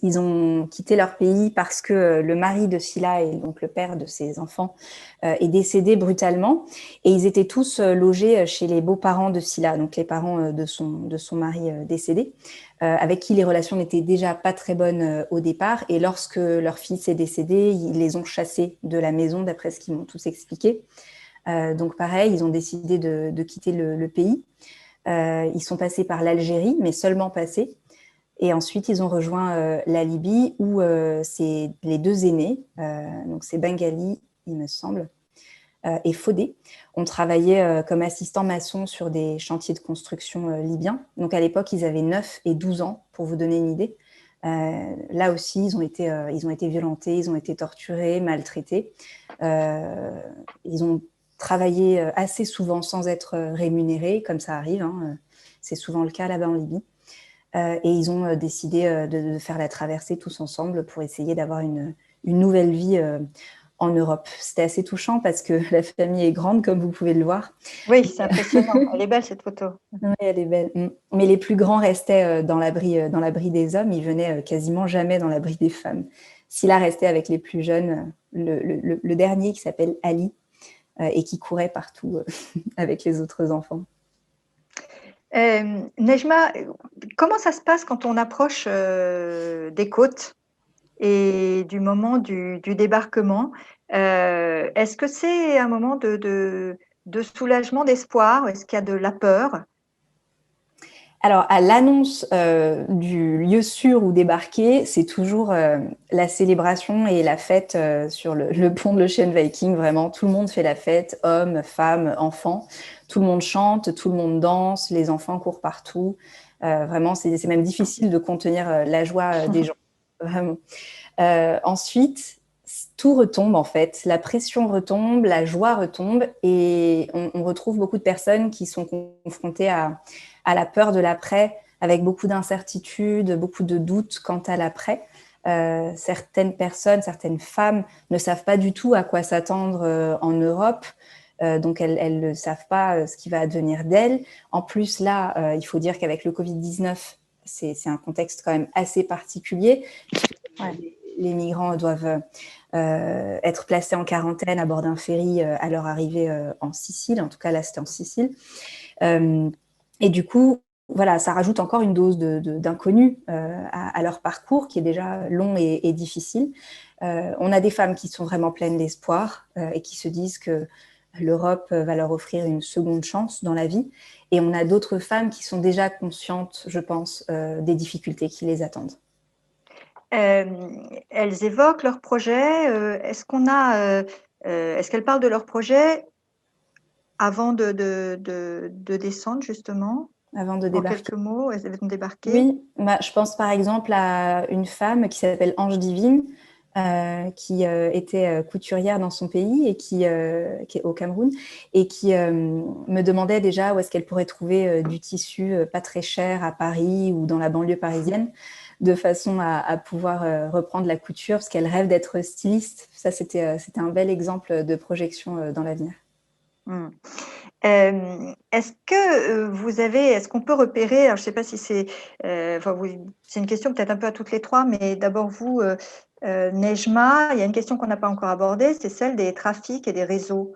Ils ont quitté leur pays parce que le mari de Sila, et donc le père de ses enfants, est décédé brutalement. Et ils étaient tous logés chez les beaux-parents de Sila, donc les parents de son mari décédé, avec qui les relations n'étaient déjà pas très bonnes au départ. Et lorsque leur fils est décédé, ils les ont chassés de la maison, d'après ce qu'ils m'ont tous expliqué. Donc pareil, ils ont décidé de quitter le pays. Ils sont passés par l'Algérie, mais seulement passés. Et ensuite, ils ont rejoint la Libye où c'est les 2 aînés, donc c'est Bengali, il me semble, et Fodé, ont travaillé comme assistants maçons sur des chantiers de construction libyens. Donc à l'époque, ils avaient 9 et 12 ans, pour vous donner une idée. Là aussi, ils ont été violentés, ils ont été torturés, maltraités. Ils ont travaillé assez souvent sans être rémunérés, comme ça arrive, hein. C'est souvent le cas là-bas en Libye. Et ils ont décidé de faire la traversée tous ensemble pour essayer d'avoir une nouvelle vie en Europe. C'était assez touchant parce que la famille est grande, comme vous pouvez le voir. Oui, c'est impressionnant. Elle est belle, cette photo. Oui, elle est belle. Mais les plus grands restaient dans l'abri des hommes. Ils venaient quasiment jamais dans l'abri des femmes. Sila restait avec les plus jeunes, le dernier qui s'appelle Ali et qui courait partout avec les autres enfants. Nejma, comment ça se passe quand on approche des côtes et du moment du débarquement? Est-ce que c'est un moment de soulagement, d'espoir? Est-ce qu'il y a de la peur? Alors, à l'annonce du lieu sûr où débarquer, c'est toujours la célébration et la fête sur le pont de l'Ocean Viking. Vraiment, tout le monde fait la fête, hommes, femmes, enfants. Tout le monde chante, tout le monde danse, les enfants courent partout. Vraiment, c'est même difficile de contenir la joie des gens. Vraiment. Ensuite, tout retombe en fait. La pression retombe, la joie retombe et on retrouve beaucoup de personnes qui sont confrontées à la peur de l'après, avec beaucoup d'incertitudes, beaucoup de doutes quant à l'après. Certaines personnes, certaines femmes ne savent pas du tout à quoi s'attendre en Europe, donc elles ne savent pas ce qui va advenir d'elles. En plus, là, il faut dire qu'avec le Covid-19, c'est un contexte quand même assez particulier. Ouais. Les migrants doivent être placés en quarantaine à bord d'un ferry à leur arrivée en Sicile. En tout cas, là, c'était en Sicile. Et du coup, voilà, ça rajoute encore une dose d'inconnu à leur parcours qui est déjà long et difficile. On a des femmes qui sont vraiment pleines d'espoir et qui se disent que l'Europe va leur offrir une seconde chance dans la vie. Et on a d'autres femmes qui sont déjà conscientes, je pense, des difficultés qui les attendent. Elles évoquent leur projet. Est-ce qu'elles parlent de leur projet avant de descendre, justement? Avant de En débarquer. quelques mots, elles vont débarquer? Oui, je pense par exemple à une femme qui s'appelle Ange Divine, qui était couturière dans son pays et qui est au Cameroun et qui me demandait déjà où est-ce qu'elle pourrait trouver du tissu pas très cher à Paris ou dans la banlieue parisienne, de façon à pouvoir reprendre la couture, parce qu'elle rêve d'être styliste. Ça, c'était un bel exemple de projection dans l'avenir. Est-ce qu'on peut repérer, alors je ne sais pas si c'est une question peut-être un peu à toutes les trois, mais d'abord vous, Nejma, il y a une question qu'on n'a pas encore abordée, c'est celle des trafics et des réseaux.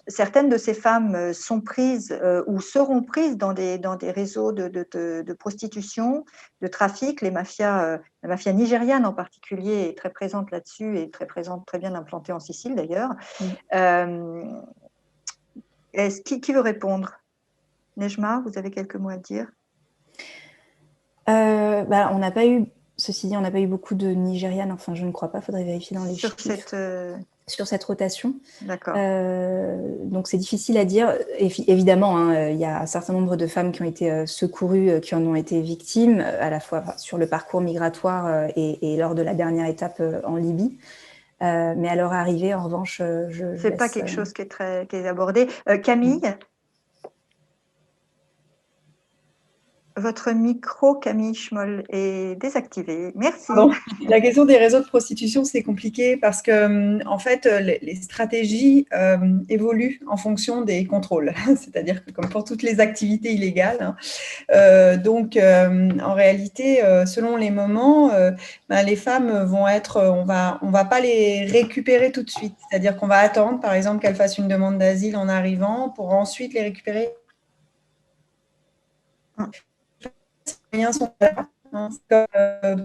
Certaines de ces femmes sont prises ou seront prises dans des réseaux de prostitution, de trafic. La mafia nigériane en particulier est très présente là-dessus et très bien implantée en Sicile d'ailleurs. Qui veut répondre? Nejma, vous avez quelques mots à dire? On n'a pas eu, ceci dit, on n'a pas eu beaucoup de Nigérianes, enfin je ne crois pas, il faudrait vérifier dans les chiffres. Sur cette rotation. D'accord. Donc c'est difficile à dire. Évidemment, hein, il y a un certain nombre de femmes qui ont été secourues, qui en ont été victimes, à la fois sur le parcours migratoire et lors de la dernière étape en Libye. Mais à leur arrivée, en revanche, c'est pas quelque chose qui est abordé. Camille, votre micro, Camille Schmoll, est désactivé. Merci. Bon, la question des réseaux de prostitution, c'est compliqué parce que, en fait, les stratégies évoluent en fonction des contrôles. C'est-à-dire que, comme pour toutes les activités illégales, donc, en réalité, selon les moments, les femmes vont être, on va pas les récupérer tout de suite. C'est-à-dire qu'on va attendre, par exemple, qu'elles fassent une demande d'asile en arrivant pour ensuite les récupérer. Les moyens sont là.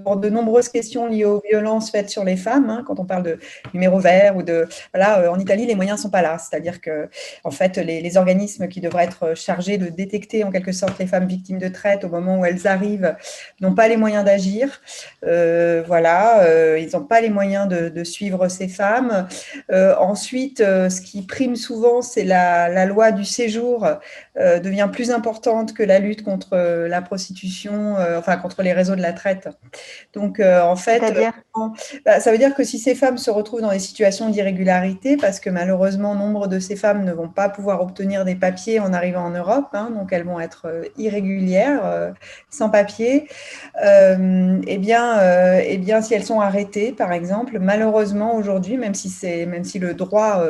Pour de nombreuses questions liées aux violences faites sur les femmes, quand on parle de numéro vert ou de voilà, en Italie les moyens sont pas là, c'est-à-dire que en fait les organismes qui devraient être chargés de détecter en quelque sorte les femmes victimes de traite au moment où elles arrivent n'ont pas les moyens d'agir, ils n'ont pas les moyens de suivre ces femmes. Ensuite, ce qui prime souvent, c'est la loi du séjour devient plus importante que la lutte contre la prostitution, contre les réseaux de la traite. Donc, en fait, ça veut dire que si ces femmes se retrouvent dans des situations d'irrégularité, parce que malheureusement, nombre de ces femmes ne vont pas pouvoir obtenir des papiers en arrivant en Europe, donc elles vont être irrégulières, sans papiers, si elles sont arrêtées, par exemple, malheureusement aujourd'hui, même si le droit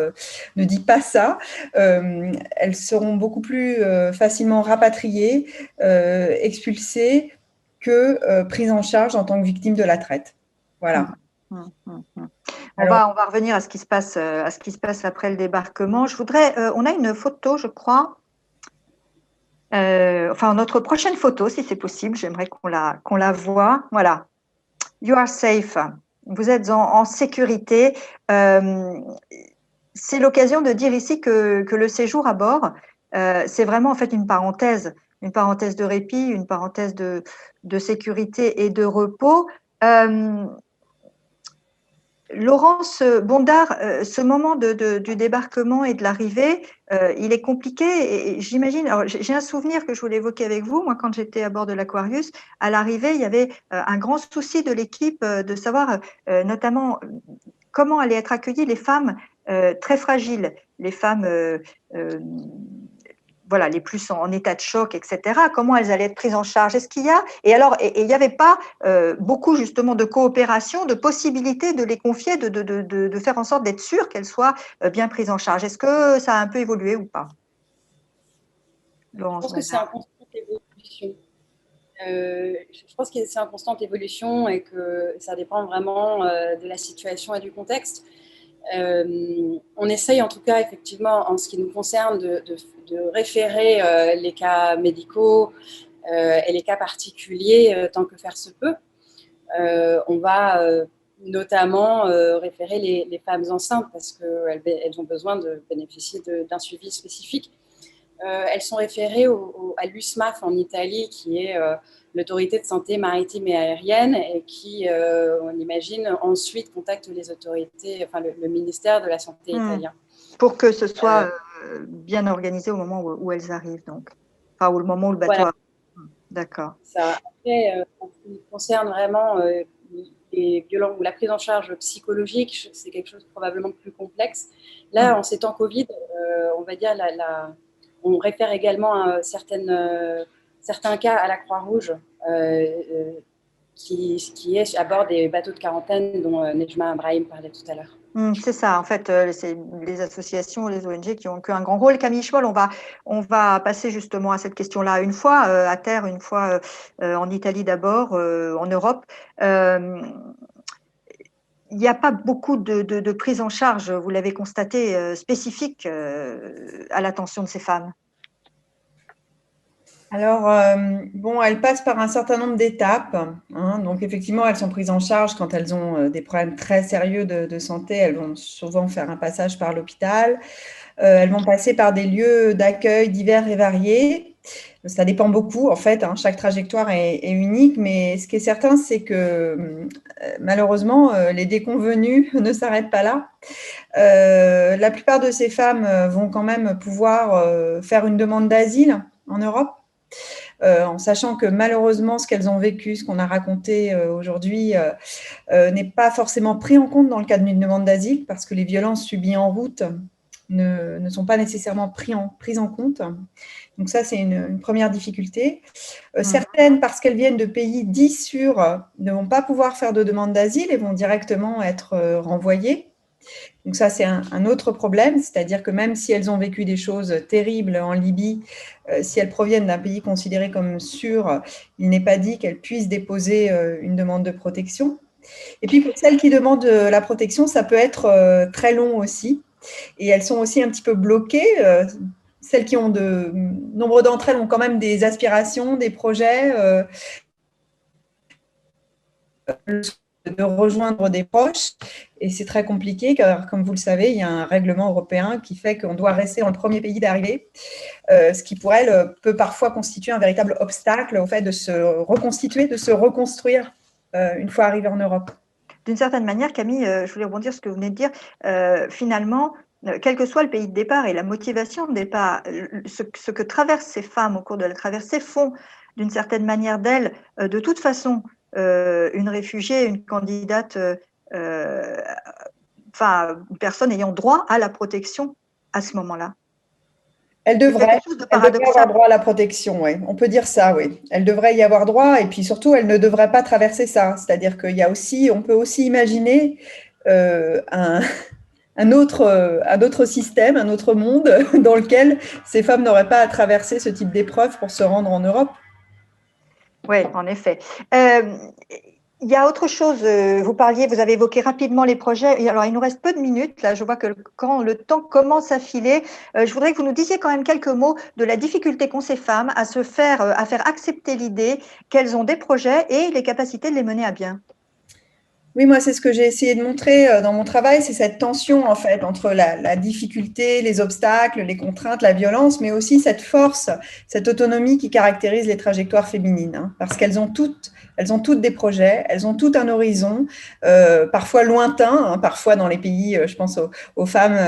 ne dit pas ça, elles seront beaucoup plus facilement rapatriées, expulsées, que prise en charge en tant que victime de la traite. Voilà. On va revenir à ce qui se passe après le débarquement. Je voudrais, on a une photo, je crois. Notre prochaine photo, si c'est possible, j'aimerais qu'on la voit. Voilà. You are safe. Vous êtes en sécurité. C'est l'occasion de dire ici que le séjour à bord, c'est vraiment en fait une parenthèse de répit, une parenthèse de sécurité et de repos. Laurence Bondard, ce moment du débarquement et de l'arrivée, il est compliqué et j'imagine, alors j'ai un souvenir que je voulais évoquer avec vous, moi quand j'étais à bord de l'Aquarius, à l'arrivée il y avait un grand souci de l'équipe de savoir notamment comment allaient être accueillies les femmes très fragiles, les femmes les plus en état de choc, etc., comment elles allaient être prises en charge. Est-ce qu'il y a, et il n'y avait pas beaucoup justement de coopération, de possibilité de les confier, de faire en sorte d'être sûr qu'elles soient bien prises en charge. Est-ce que ça a un peu évolué ou pas? Laurence, je pense que c'est en constante évolution. Je pense que c'est en constante évolution et que ça dépend vraiment de la situation et du contexte. On essaye en tout cas effectivement en ce qui nous concerne de référer les cas médicaux et les cas particuliers tant que faire se peut. On va notamment référer les femmes enceintes parce qu'elles ont besoin de bénéficier d'un suivi spécifique. Elles sont référées à l'USMAF en Italie, qui est l'autorité de santé maritime et aérienne, et qui, on imagine, ensuite contacte les autorités, le ministère de la Santé italien. Pour que ce soit bien organisé au moment où elles arrivent, donc. Enfin, au moment où le bateau arrive. D'accord. Ça, après, en ce qui concerne vraiment les violences ou la prise en charge psychologique, c'est quelque chose de probablement plus complexe. Là, en ces temps Covid, on va dire on réfère également à certains cas à la Croix-Rouge qui est à bord des bateaux de quarantaine dont Nejma Ibrahim parlait tout à l'heure. C'est ça, en fait, c'est les associations, les ONG qui ont un grand rôle. Camille Schmoll, on va passer justement à cette question-là une fois à terre, une fois en Italie d'abord, en Europe. Il n'y a pas beaucoup de prise en charge, vous l'avez constaté, spécifique à l'attention de ces femmes. Alors, elles passent par un certain nombre d'étapes. Donc, effectivement, elles sont prises en charge quand elles ont des problèmes très sérieux de santé. Elles vont souvent faire un passage par l'hôpital. Elles vont passer par des lieux d'accueil divers et variés. Ça dépend beaucoup, en fait. Chaque trajectoire est unique. Mais ce qui est certain, c'est que malheureusement, les déconvenues ne s'arrêtent pas là. La plupart de ces femmes vont quand même pouvoir faire une demande d'asile en Europe. en sachant que malheureusement, ce qu'elles ont vécu, ce qu'on a raconté aujourd'hui, n'est pas forcément pris en compte dans le cadre d'une demande d'asile, parce que les violences subies en route ne sont pas nécessairement prises en compte. Donc ça, c'est une première difficulté. Certaines, parce qu'elles viennent de pays dits sûrs, ne vont pas pouvoir faire de demande d'asile et vont directement être renvoyées. Donc ça, c'est un autre problème, c'est-à-dire que même si elles ont vécu des choses terribles en Libye, si elles proviennent d'un pays considéré comme sûr, il n'est pas dit qu'elles puissent déposer une demande de protection. Et puis pour celles qui demandent la protection, ça peut être très long aussi. Et elles sont aussi un petit peu bloquées. Celles qui ont nombre d'entre elles ont quand même des aspirations, des projets, de rejoindre des proches. Et c'est très compliqué car, comme vous le savez, il y a un règlement européen qui fait qu'on doit rester dans le premier pays d'arrivée, ce qui pour elles peut parfois constituer un véritable obstacle au fait de se reconstituer, de se reconstruire une fois arrivées en Europe. D'une certaine manière, Camille, je voulais rebondir sur ce que vous venez de dire. Finalement, quel que soit le pays de départ et la motivation de départ, ce que traversent ces femmes au cours de la traversée font d'une certaine manière d'elles, de toute façon, une réfugiée, une candidate, enfin, une personne ayant droit à la protection à ce moment-là. Elle devrait avoir droit à la protection, oui. On peut dire ça, oui. Elle devrait y avoir droit, et puis surtout, elle ne devrait pas traverser ça. C'est-à-dire qu'il y a aussi, on peut aussi imaginer un autre système, un autre monde dans lequel ces femmes n'auraient pas à traverser ce type d'épreuve pour se rendre en Europe. Oui, en effet. Il y a autre chose, vous avez évoqué rapidement les projets. Alors, il nous reste peu de minutes. Là, je vois que quand le temps commence à filer, je voudrais que vous nous disiez quand même quelques mots de la difficulté qu'ont ces femmes à faire accepter l'idée qu'elles ont des projets et les capacités de les mener à bien. Oui, moi, c'est ce que j'ai essayé de montrer dans mon travail, c'est cette tension, en fait, entre la difficulté, les obstacles, les contraintes, la violence, mais aussi cette force, cette autonomie qui caractérise les trajectoires féminines, hein, parce qu'elles ont toutes des projets, elles ont tout un horizon, parfois lointain, hein, parfois dans les pays, je pense aux femmes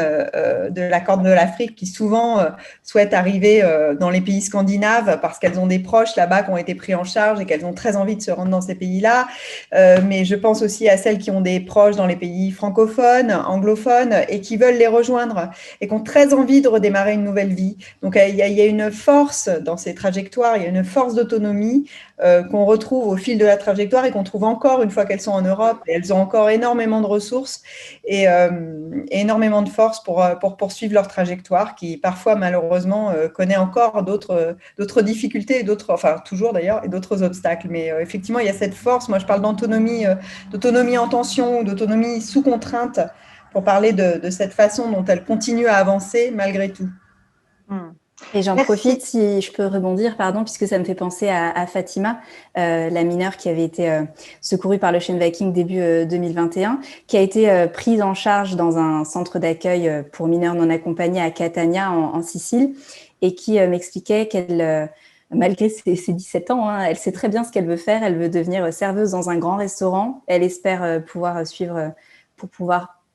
de la Corne de l'Afrique qui souvent souhaitent arriver dans les pays scandinaves parce qu'elles ont des proches là-bas qui ont été pris en charge et qu'elles ont très envie de se rendre dans ces pays-là. Mais je pense aussi à celles qui ont des proches dans les pays francophones, anglophones et qui veulent les rejoindre et qui ont très envie de redémarrer une nouvelle vie. Donc, il y a une force dans ces trajectoires, il y a une force d'autonomie qu'on retrouve au fil de la trajectoire et qu'on trouve encore une fois qu'elles sont en Europe. Et elles ont encore énormément de ressources et énormément de force pour poursuivre leur trajectoire qui parfois malheureusement connaît encore d'autres difficultés, enfin toujours d'ailleurs, et d'autres obstacles. Mais effectivement, il y a cette force. Moi, je parle d'autonomie en tension, d'autonomie sous contrainte pour parler de cette façon dont elles continuent à avancer malgré tout. Et j'en profite, si je peux rebondir, pardon, puisque ça me fait penser à Fatima, la mineure qui avait été secourue par l'Ocean Viking début 2021, qui a été prise en charge dans un centre d'accueil pour mineurs non accompagnés à Catania, en Sicile, et qui m'expliquait qu'elle, malgré ses 17 ans, hein, elle sait très bien ce qu'elle veut faire. Elle veut devenir serveuse dans un grand restaurant. Elle espère pouvoir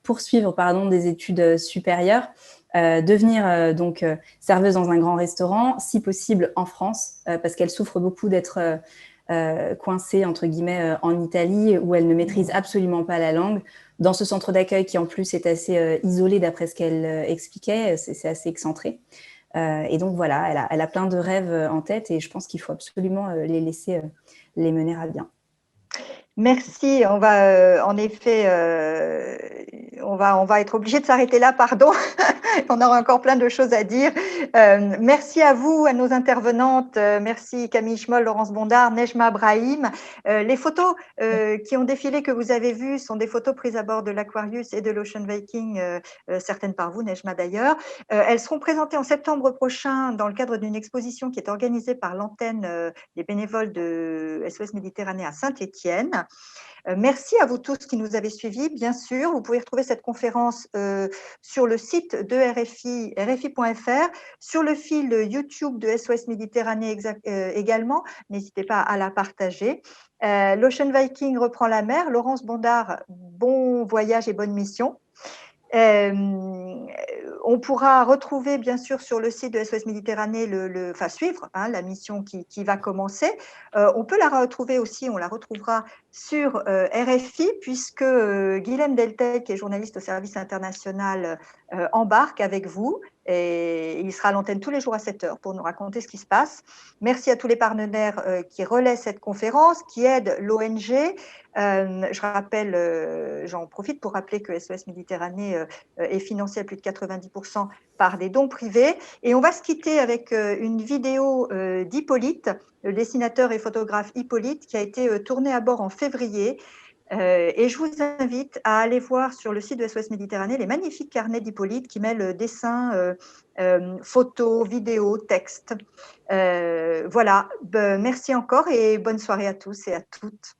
poursuivre des études supérieures. Devenir donc serveuse dans un grand restaurant, si possible en France, parce qu'elle souffre beaucoup d'être coincée entre guillemets en Italie où elle ne maîtrise absolument pas la langue. Dans ce centre d'accueil qui en plus est assez isolé d'après ce qu'elle expliquait, c'est assez excentré. Et donc voilà, elle a plein de rêves en tête et je pense qu'il faut absolument les laisser les mener à bien. Merci. On va en effet, on va être obligé de s'arrêter là, pardon. On aura encore plein de choses à dire. Merci à vous, à nos intervenantes. Merci Camille Schmoll, Laurence Bondard, Nejma Brahim. Les photos qui ont défilé que vous avez vues sont des photos prises à bord de l'Aquarius et de l'Ocean Viking, certaines par vous, Nejma d'ailleurs. Elles seront présentées en septembre prochain dans le cadre d'une exposition qui est organisée par l'antenne des bénévoles de SOS Méditerranée à Saint-Étienne. Merci à vous tous qui nous avez suivis. Bien sûr, vous pouvez retrouver cette conférence sur le site de RFI, rfi.fr, sur le fil YouTube de SOS Méditerranée également. N'hésitez pas à la partager. L'Ocean Viking reprend la mer. Laurence Bondard, bon voyage et bonne mission. On On pourra retrouver, bien sûr, sur le site de SOS Méditerranée, suivre la mission qui va commencer. On peut la retrouver aussi, on la retrouvera sur RFI, puisque Guilhem Deltec, qui est journaliste au service international, embarque avec vous. Et il sera à l'antenne tous les jours à 7 heures pour nous raconter ce qui se passe. Merci à tous les partenaires qui relaient cette conférence, qui aident l'ONG. Je rappelle, j'en profite pour rappeler que SOS Méditerranée est financé à plus de 90% par des dons privés. Et on va se quitter avec une vidéo d'Hippolyte, le dessinateur et photographe Hippolyte, qui a été tourné à bord en février. Et je vous invite à aller voir sur le site de SOS Méditerranée les magnifiques carnets d'Hippolyte qui mêlent dessins, photos, vidéos, textes. Voilà, merci encore et bonne soirée à tous et à toutes.